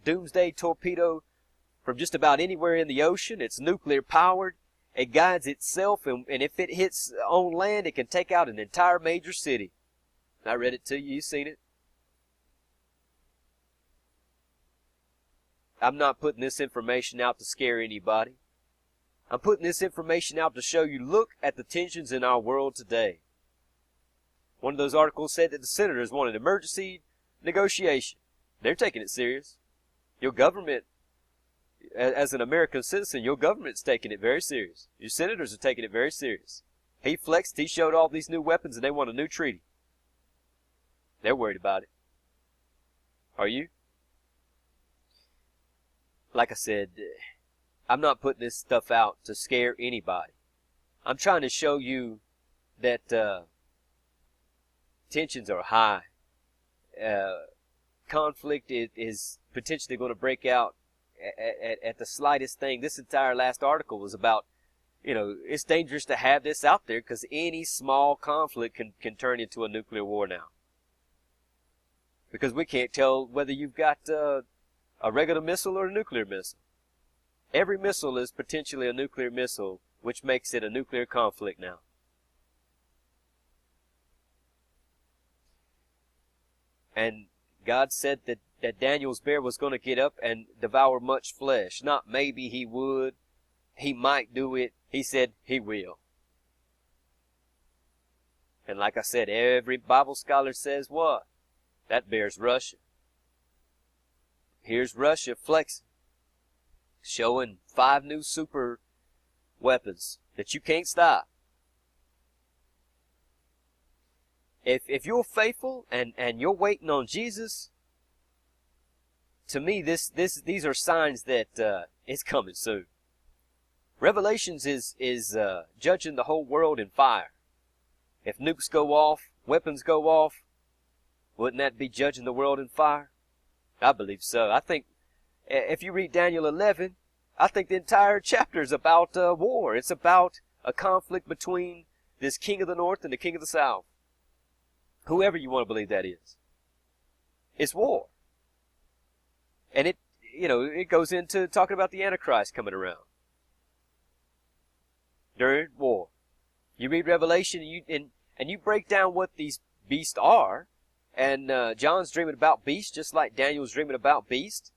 doomsday torpedo from just about anywhere in the ocean. It's nuclear powered. It guides itself, and if it hits on land, it can take out an entire major city. I read it to you. You've seen it. I'm not putting this information out to scare anybody. I'm putting this information out to show you, look at the tensions in our world today. One of those articles said that the senators want an emergency negotiation. They're taking it serious. Your government, as an American citizen, your government's taking it very serious. Your senators are taking it very serious. He flexed, he showed all these new weapons, and they want a new treaty. They're worried about it. Are you? Like I said, I'm not putting this stuff out to scare anybody. I'm trying to show you that tensions are high. Conflict is potentially going to break out at the slightest thing. This entire last article was about, it's dangerous to have this out there because any small conflict can turn into a nuclear war now. Because we can't tell whether you've got a regular missile or a nuclear missile. Every missile is potentially a nuclear missile, which makes it a nuclear conflict now. And God said that Daniel's bear was going to get up and devour much flesh. Not maybe he would. He might do it. He said he will. And like I said, every Bible scholar says what? That bear's Russia. Here's Russia flexing, showing 5 new super weapons that you can't stop. If you're faithful and you're waiting on Jesus, to me these are signs that it's coming soon. Revelations is judging the whole world in fire. If nukes go off, weapons go off, wouldn't that be judging the world in fire? I believe so. I think if you read Daniel 11, I think the entire chapter is about war. It's about a conflict between this king of the north and the king of the south. Whoever you want to believe that is. It's war. And it goes into talking about the Antichrist coming around during war. You read Revelation and you break down what these beasts are. And John's dreaming about beasts just like Daniel's dreaming about beasts.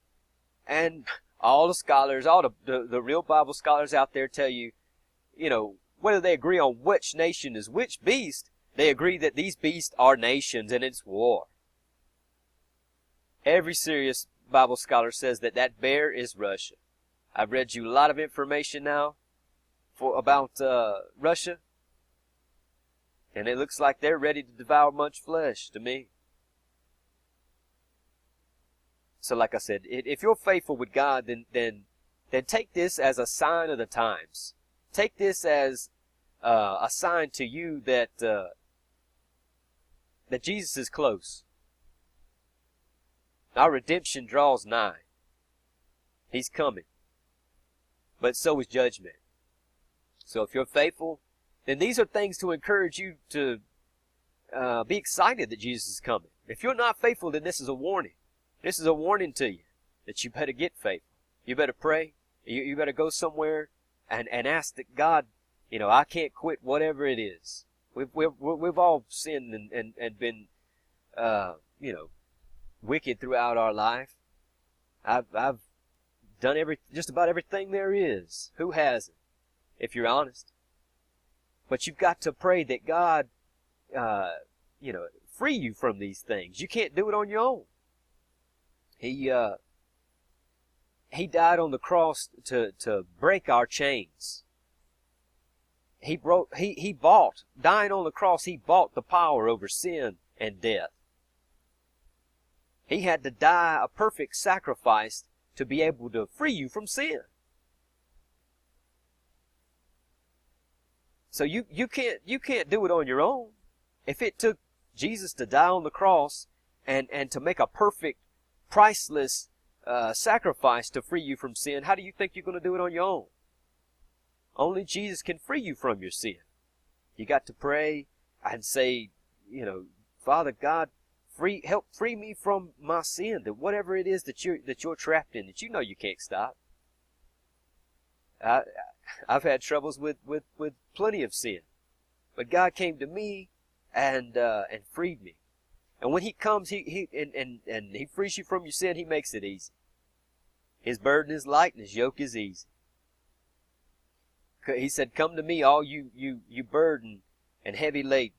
And all the scholars, all the real Bible scholars out there tell you, whether they agree on which nation is which beast, they agree that these beasts are nations and it's war. Every serious Bible scholar says that bear is Russia. I've read you a lot of information now about Russia. And it looks like they're ready to devour much flesh to me. So like I said, if you're faithful with God, then take this as a sign of the times. Take this as a sign to you that Jesus is close. Our redemption draws nigh. He's coming. But so is judgment. So if you're faithful, then these are things to encourage you to be excited that Jesus is coming. If you're not faithful, then this is a warning. This is a warning to you that you better get faithful. You better pray. You better go somewhere and ask that God, I can't quit whatever it is. We've all sinned and been, wicked throughout our life. I've done just about everything there is. Who hasn't, if you're honest? But you've got to pray that God, free you from these things. You can't do it on your own. He died on the cross to break our chains. He bought, dying on the cross, he bought the power over sin and death. He had to die a perfect sacrifice to be able to free you from sin. So you can't do it on your own. If it took Jesus to die on the cross and to make a perfect, priceless sacrifice to free you from sin, how do you think you're going to do it on your own? Only Jesus can free you from your sin. You got to pray and say, Father God, help free me from my sin, that whatever it is that you're trapped in, that you know you can't stop. I've had troubles with plenty of sin, but God came to me and freed me. And when He comes, He frees you from your sin. He makes it easy. His burden is light and His yoke is easy. He said, "Come to me, all you burden and heavy laden,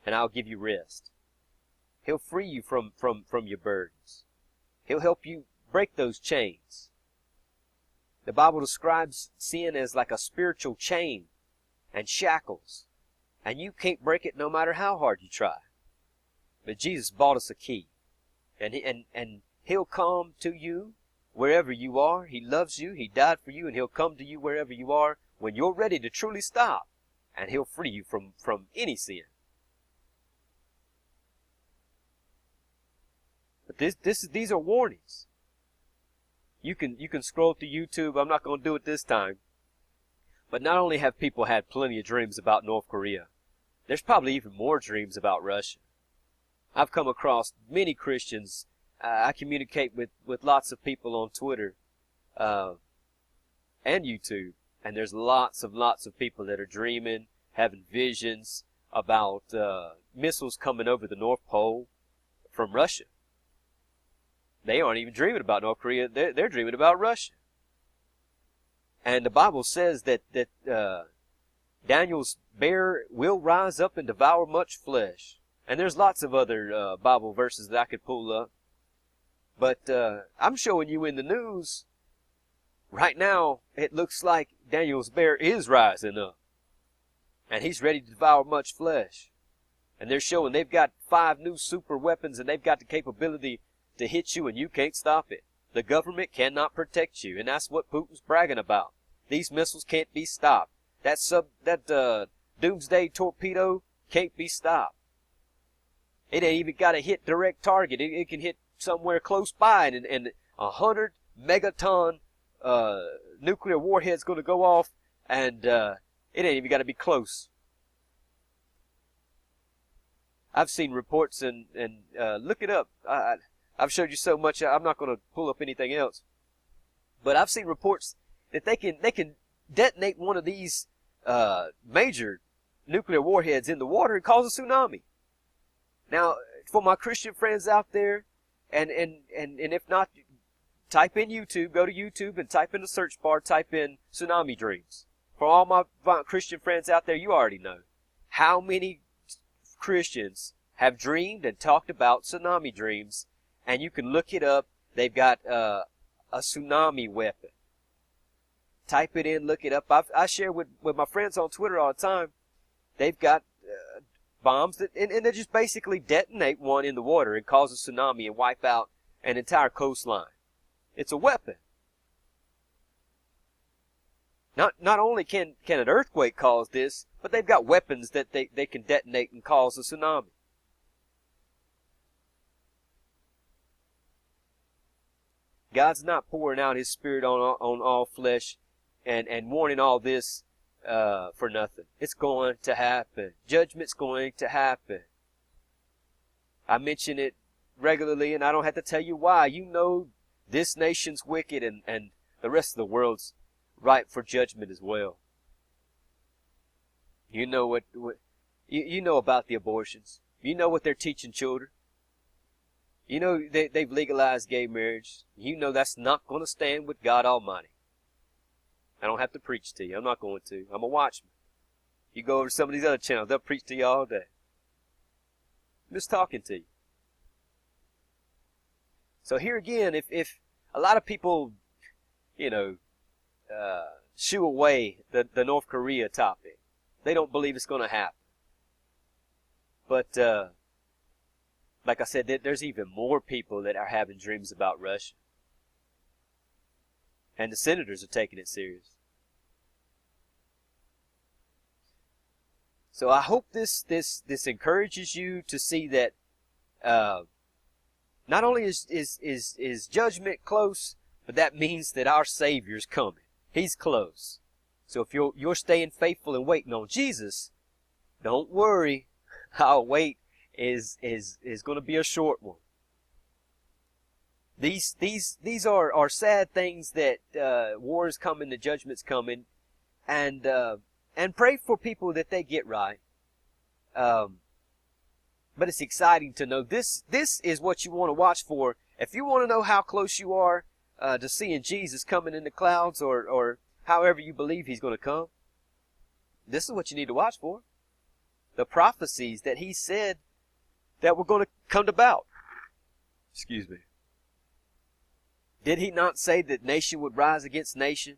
and I'll give you rest." He'll free you from your burdens. He'll help you break those chains. The Bible describes sin as like a spiritual chain and shackles, and you can't break it no matter how hard you try. But Jesus bought us a key, and He'll come to you wherever you are. He loves you. He died for you, and He'll come to you wherever you are when you're ready to truly stop, and He'll free you from any sin. But these are warnings. You can scroll through YouTube. I'm not going to do it this time. But not only have people had plenty of dreams about North Korea, there's probably even more dreams about Russia. I've come across many Christians. I communicate with lots of people on Twitter and YouTube, and there's lots of people that are dreaming, having visions about missiles coming over the North Pole from Russia. They aren't even dreaming about North Korea. They're dreaming about Russia. And the Bible says that Daniel's bear will rise up and devour much flesh. And there's lots of other Bible verses that I could pull up. But I'm showing you in the news, right now, it looks like Daniel's bear is rising up. And he's ready to devour much flesh. And they're showing they've got 5 new super weapons, and they've got the capability to hit you, and you can't stop it. The government cannot protect you, and that's what Putin's bragging about. These missiles can't be stopped. That doomsday torpedo can't be stopped. It ain't even got to hit direct target. It can hit somewhere close by, and 100 megaton nuclear warhead's going to go off, and it ain't even got to be close. I've seen reports, and look it up. I've showed you so much, I'm not going to pull up anything else. But I've seen reports that they can detonate one of these major nuclear warheads in the water and cause a tsunami. Now, for my Christian friends out there, and if not, type in YouTube, go to YouTube and type in the search bar, type in tsunami dreams. For all my Christian friends out there, you already know how many Christians have dreamed and talked about tsunami dreams. And you can look it up. They've got a tsunami weapon. Type it in, look it up. I share with my friends on Twitter all the time. They've got bombs and they just basically detonate one in the water and cause a tsunami and wipe out an entire coastline. It's a weapon. Not only can an earthquake cause this, but they've got weapons that they can detonate and cause a tsunami. God's not pouring out His Spirit on all flesh and warning all this for nothing. It's going to happen. Judgment's going to happen. I mention it regularly, and I don't have to tell you why. You know this nation's wicked, and the rest of the world's ripe for judgment as well. You know you know about the abortions. You know what they're teaching children. You know, they've legalized gay marriage. You know that's not going to stand with God Almighty. I don't have to preach to you. I'm not going to. I'm a watchman. You go over to some of these other channels, they'll preach to you all day. I'm just talking to you. So here again, if a lot of people, you know, shoo away the North Korea topic, they don't believe it's going to happen. But like I said, there's even more people that are having dreams about Russia. And the senators are taking it serious. So I hope this encourages you to see that not only is judgment close, but that means that our Savior's coming. He's close. So if you're staying faithful and waiting on Jesus, don't worry. Our wait is going to be a short one. These are sad things that war is coming, the judgment's coming, and pray for people that they get right. But it's exciting to know this is what you want to watch for. If you want to know how close you are to seeing Jesus coming in the clouds, or however you believe he's going to come, this is what you need to watch for. The prophecies that he said that were going to come about. Excuse me. Did he not say that nation would rise against nation?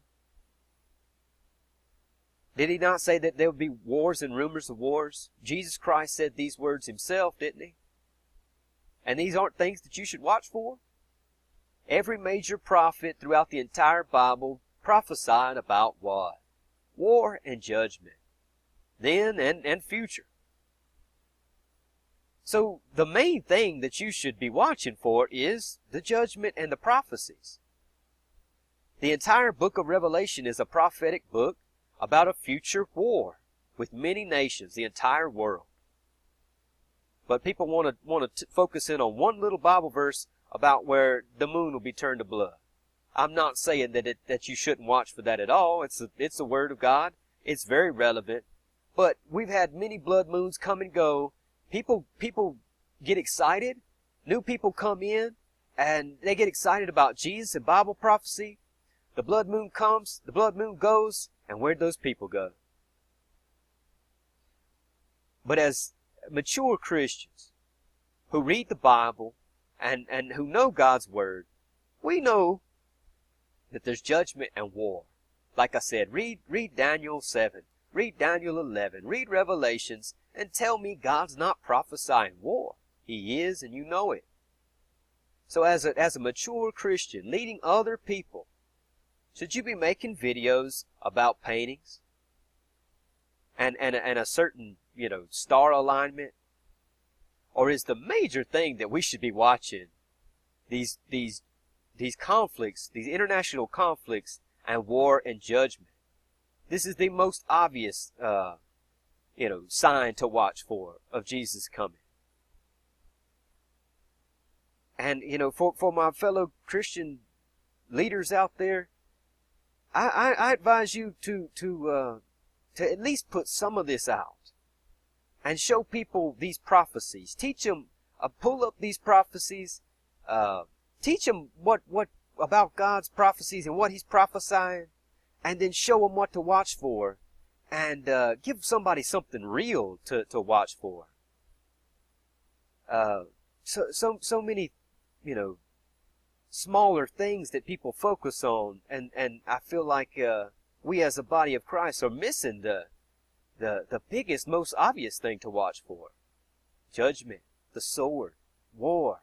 Did he not say that there would be wars and rumors of wars? Jesus Christ said these words himself, didn't he? And these aren't things that you should watch for? Every major prophet throughout the entire Bible prophesied about what? War and judgment. Then and future. So the main thing that you should be watching for is the judgment and the prophecies. The entire book of Revelation is a prophetic book about a future war with many nations, the entire world. But people want to focus in on one little Bible verse about where the moon will be turned to blood. I'm not saying that you shouldn't watch for that at all. It's the Word of God. It's very relevant. But we've had many blood moons come and go. People get excited. New people come in, and they get excited about Jesus and Bible prophecy. The blood moon comes, the blood moon goes, and where'd those people go? But as mature Christians who read the Bible and who know God's Word, we know that there's judgment and war. Like I said, read Daniel 7, read Daniel 11, read Revelations, and tell me God's not prophesying war. He is, and you know it. So as a mature Christian leading other people, should you be making videos about paintings and a certain, star alignment? Or is the major thing that we should be watching these conflicts, these international conflicts and war and judgment? This is the most obvious sign to watch for of Jesus coming. And for my fellow Christian leaders out there, I advise you to at least put some of this out and show people these prophecies. Teach them, pull up these prophecies, teach them what about God's prophecies and what he's prophesying, and then show them what to watch for, and give somebody something real to watch for. So many, smaller things that people focus on, and I feel like we as a body of Christ are missing the biggest, most obvious thing to watch for. Judgment, the sword, war,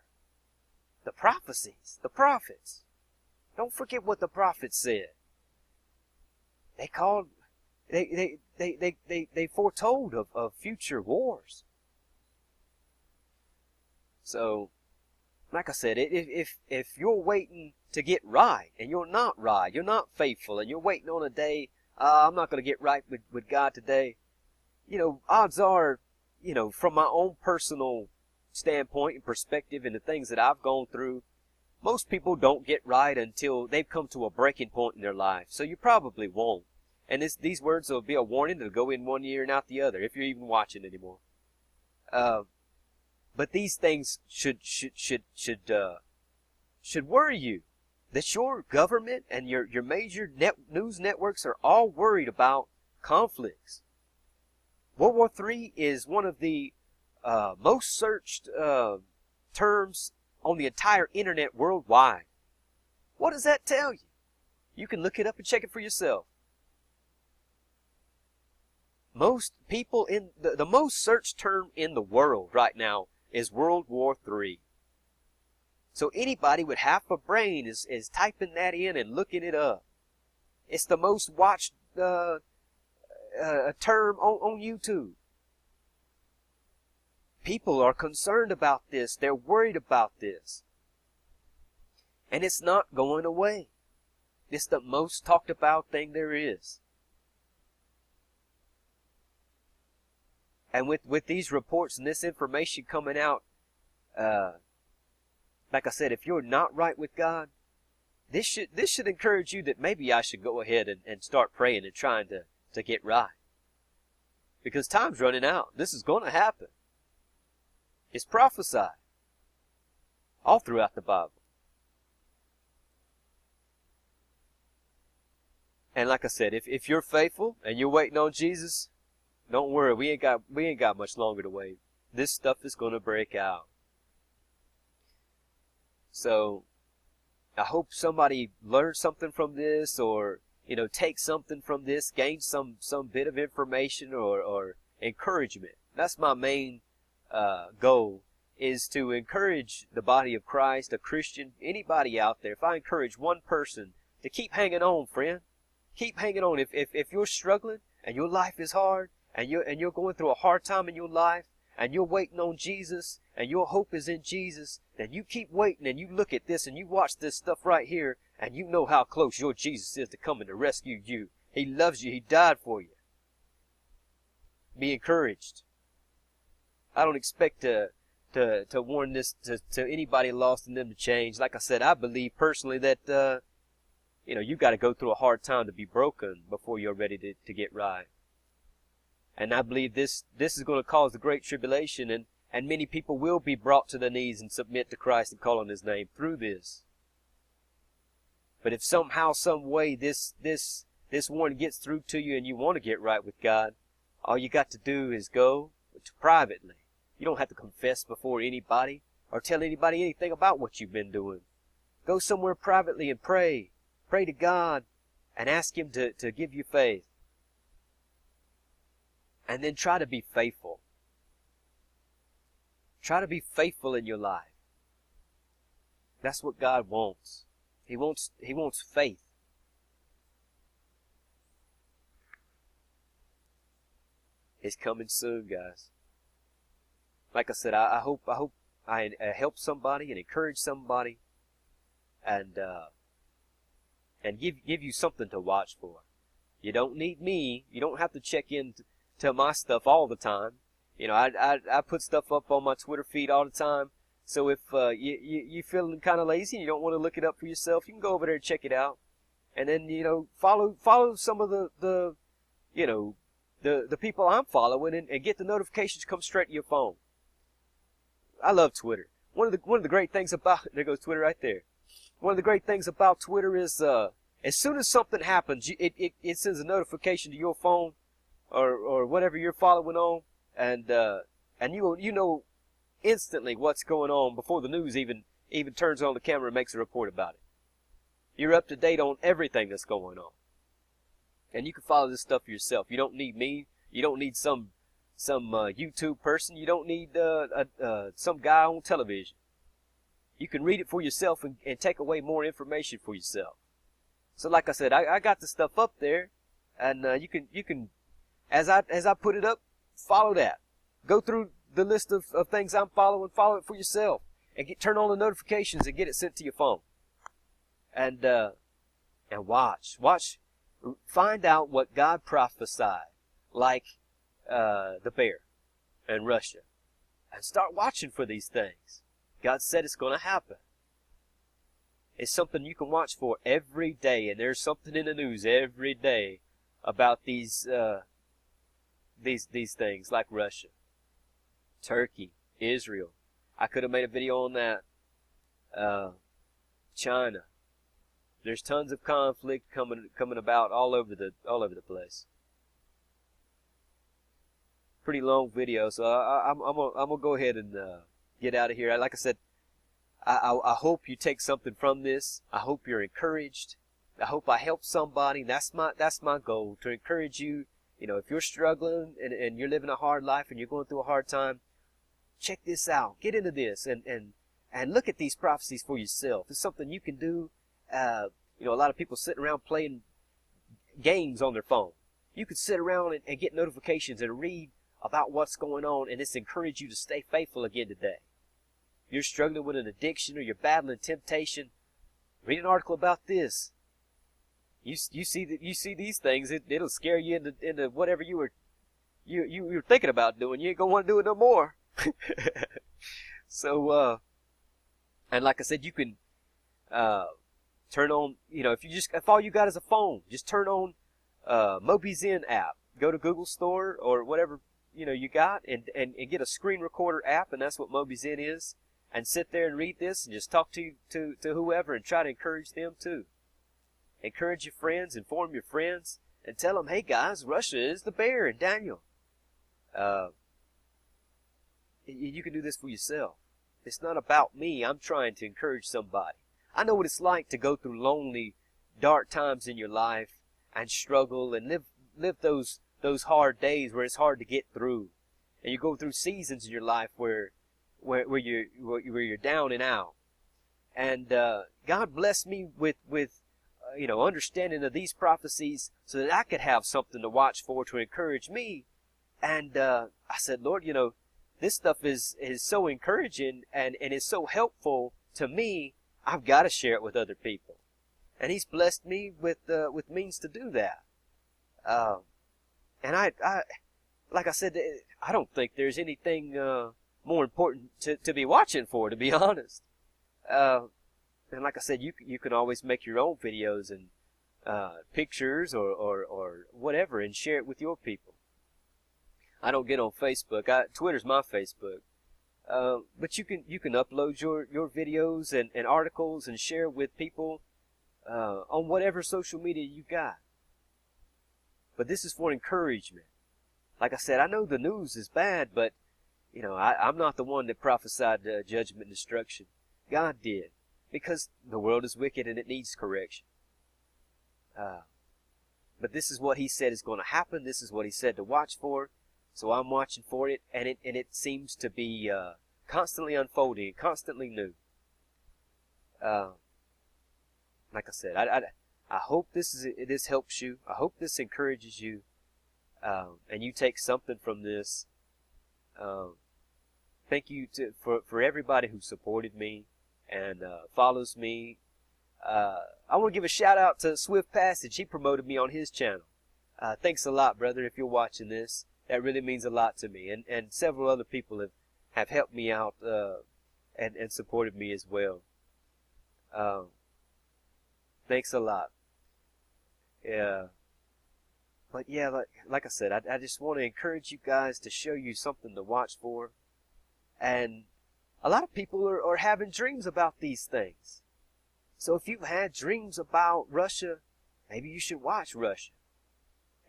the prophecies, the prophets. Don't forget what the prophets said. They foretold of future wars. So, like I said, if you're waiting to get right, and you're not right, you're not faithful, and you're waiting on a day, I'm not going to get right with God today, odds are, from my own personal standpoint and perspective and the things that I've gone through, most people don't get right until they've come to a breaking point in their life. So you probably won't. And these words will be a warning to go in one ear and out the other, if you're even watching anymore. But these things should worry you. That your government and your major news networks are all worried about conflicts. World War III is one of the most searched terms on the entire internet worldwide. What does that tell you? You can look it up and check it for yourself. Most people in the most searched term in the world right now is World War III. So anybody with half a brain is typing that in and looking it up. It's the most watched term on YouTube. People are concerned about this. They're worried about this. And it's not going away. It's the most talked about thing there is. And with these reports and this information coming out, like I said, if you're not right with God, this should encourage you that maybe I should go ahead and start praying and trying to get right. Because time's running out. This is going to happen. It's prophesied all throughout the Bible. And like I said, if you're faithful and you're waiting on Jesus, don't worry, we ain't got much longer to wait. This stuff is going to break out. So I hope somebody learned something from this, or take something from this, gain some bit of information or encouragement. That's my main goal, is to encourage the body of Christ, a Christian, anybody out there. If I encourage one person to keep hanging on, friend, keep hanging on. If you're struggling and your life is hard, and you're going through a hard time in your life, and you're waiting on Jesus, and your hope is in Jesus, then you keep waiting, and you look at this, and you watch this stuff right here, and you know how close your Jesus is to coming to rescue you. He loves you. He died for you. Be encouraged. I don't expect to warn this to anybody lost and them to change. Like I said, I believe personally that you got to go through a hard time to be broken before you're ready to get right. And I believe this is going to cause the great tribulation, and many people will be brought to their knees and submit to Christ and call on His name through this. But if somehow, some way, this warning gets through to you and you want to get right with God, all you got to do is go privately. You don't have to confess before anybody or tell anybody anything about what you've been doing. Go somewhere privately and pray. Pray to God and ask Him to give you faith. And then try to be faithful. Try to be faithful in your life. That's what God wants. He wants faith. It's coming soon, guys. Like I said, I hope I help somebody and encourage somebody, and give you something to watch for. You don't need me. You don't have to check in to my stuff all the time. I put stuff up on my Twitter feed all the time. So if you feeling kind of lazy and you don't want to look it up for yourself, you can go over there and check it out, and then follow some of the people I'm following and get the notifications come straight to your phone. I love Twitter. One of the great things about there goes Twitter right there. One of the great things about Twitter is as soon as something happens, it sends a notification to your phone or whatever you're following on, and you know instantly what's going on before the news even turns on the camera and makes a report about it. You're up to date on everything that's going on, and you can follow this stuff yourself. You don't need me. You don't need some YouTube person. You don't need some guy on television. You can read it for yourself and take away more information for yourself. So like I said, I got the stuff up there, and you can as I put it up, follow that. Go through the list of things I'm following, follow it for yourself, and turn on the notifications and get it sent to your phone. And watch, find out what God prophesied, like the bear and Russia, and start watching for these things. God said it's going to happen. It's something you can watch for every day, and there's something in the news every day about these things like Russia, Turkey, Israel, I could have made a video on that. China. There's tons of conflict coming about all over the place. Pretty long video, so I'm gonna go ahead and get out of here. Like I said, I hope you take something from this. I hope you're encouraged. I hope I help somebody. That's my goal, to encourage you. You know, if you're struggling and you're living a hard life and you're going through a hard time, check this out. Get into this and look at these prophecies for yourself. It's something you can do. You know, a lot of people sitting around playing games on their phone. You could sit around and get notifications and read about what's going on, and it's encourage you to stay faithful again today. If you're struggling with an addiction or you're battling temptation, read an article about this. You see these things, it'll scare you into whatever you were thinking about doing. You ain't gonna want to do it no more. So and like I said, you can turn on, you know, if all you got is a phone, just turn on Mobi-Zen app. Go to Google Store or whatever, you know, you got, and get a screen recorder app, and that's what Mobi-Zen is. And sit there and read this and just talk to whoever and try to encourage them too. Encourage your friends, inform your friends, and tell them, hey guys, Russia is the bear in Daniel. You can do this for yourself. It's not about me. I'm trying to encourage somebody. I know what it's like to go through lonely, dark times in your life and struggle and live those hard days where it's hard to get through. And you go through seasons in your life where you're down and out. And God blessed me with you know, understanding of these prophecies so that I could have something to watch for to encourage me. And I said, Lord, you know, this stuff is so encouraging and is so helpful to me. I've got to share it with other people. And He's blessed me with means to do that. And I like I said, I don't think there's anything more important to be watching for, to be honest. And like I said, you can always make your own videos and pictures or whatever and share it with your people. I don't get on Facebook. Twitter's my Facebook. But you can upload your videos and articles and share with people on whatever social media you got. But this is for encouragement. Like I said, I know the news is bad, but you know, I'm not the one that prophesied judgment and destruction. God did. Because the world is wicked and it needs correction. But this is what He said is going to happen. This is what He said to watch for. So I'm watching for it, and it seems to be constantly unfolding, constantly new. Like I said, I hope this helps you. I hope this encourages you, and you take something from this. Thank you for everybody who supported me and follows me. I want to give a shout out to Swift Passage. He promoted me on his channel. Thanks a lot, brother, if you're watching this. That really means a lot to me. And several other people have helped me out and supported me as well. Thanks a lot. Yeah. But yeah, like I said, I just want to encourage you guys to show you something to watch for. And a lot of people are having dreams about these things. So if you've had dreams about Russia, maybe you should watch Russia.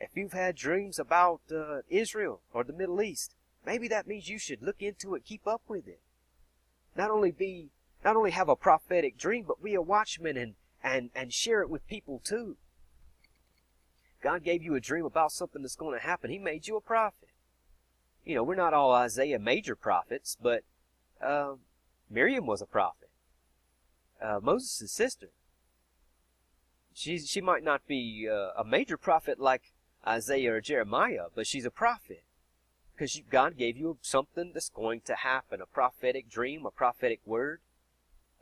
If you've had dreams about Israel or the Middle East, maybe that means you should look into it, keep up with it. Not only have a prophetic dream, but be a watchman and share it with people too. God gave you a dream about something that's going to happen. He made you a prophet. You know, we're not all Isaiah major prophets, but Miriam was a prophet. Moses' sister. She might not be a major prophet like Isaiah or Jeremiah, but she's a prophet. Because God gave you something that's going to happen, a prophetic dream, a prophetic word.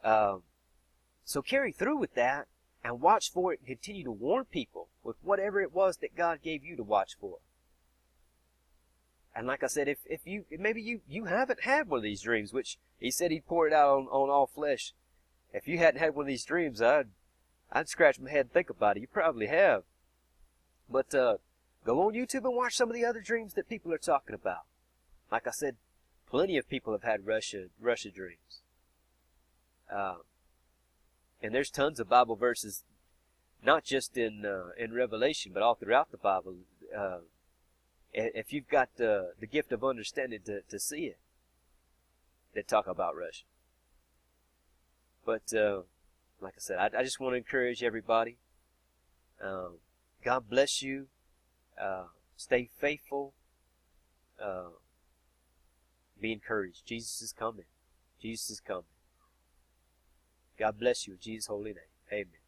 So carry through with that and watch for it and continue to warn people with whatever it was that God gave you to watch for. And like I said, if maybe you haven't had one of these dreams, which He said He'd pour it out on all flesh. If you hadn't had one of these dreams, I'd scratch my head and think about it. You probably have. But go on YouTube and watch some of the other dreams that people are talking about. Like I said, Plenty of people have had Russia dreams. And there's tons of Bible verses, not just in Revelation, but all throughout the Bible. If you've got the gift of understanding to see it, that talk about Russia. But like I said, I just want to encourage everybody. God bless you. Stay faithful. Be encouraged. Jesus is coming. Jesus is coming. God bless you in Jesus' holy name. Amen.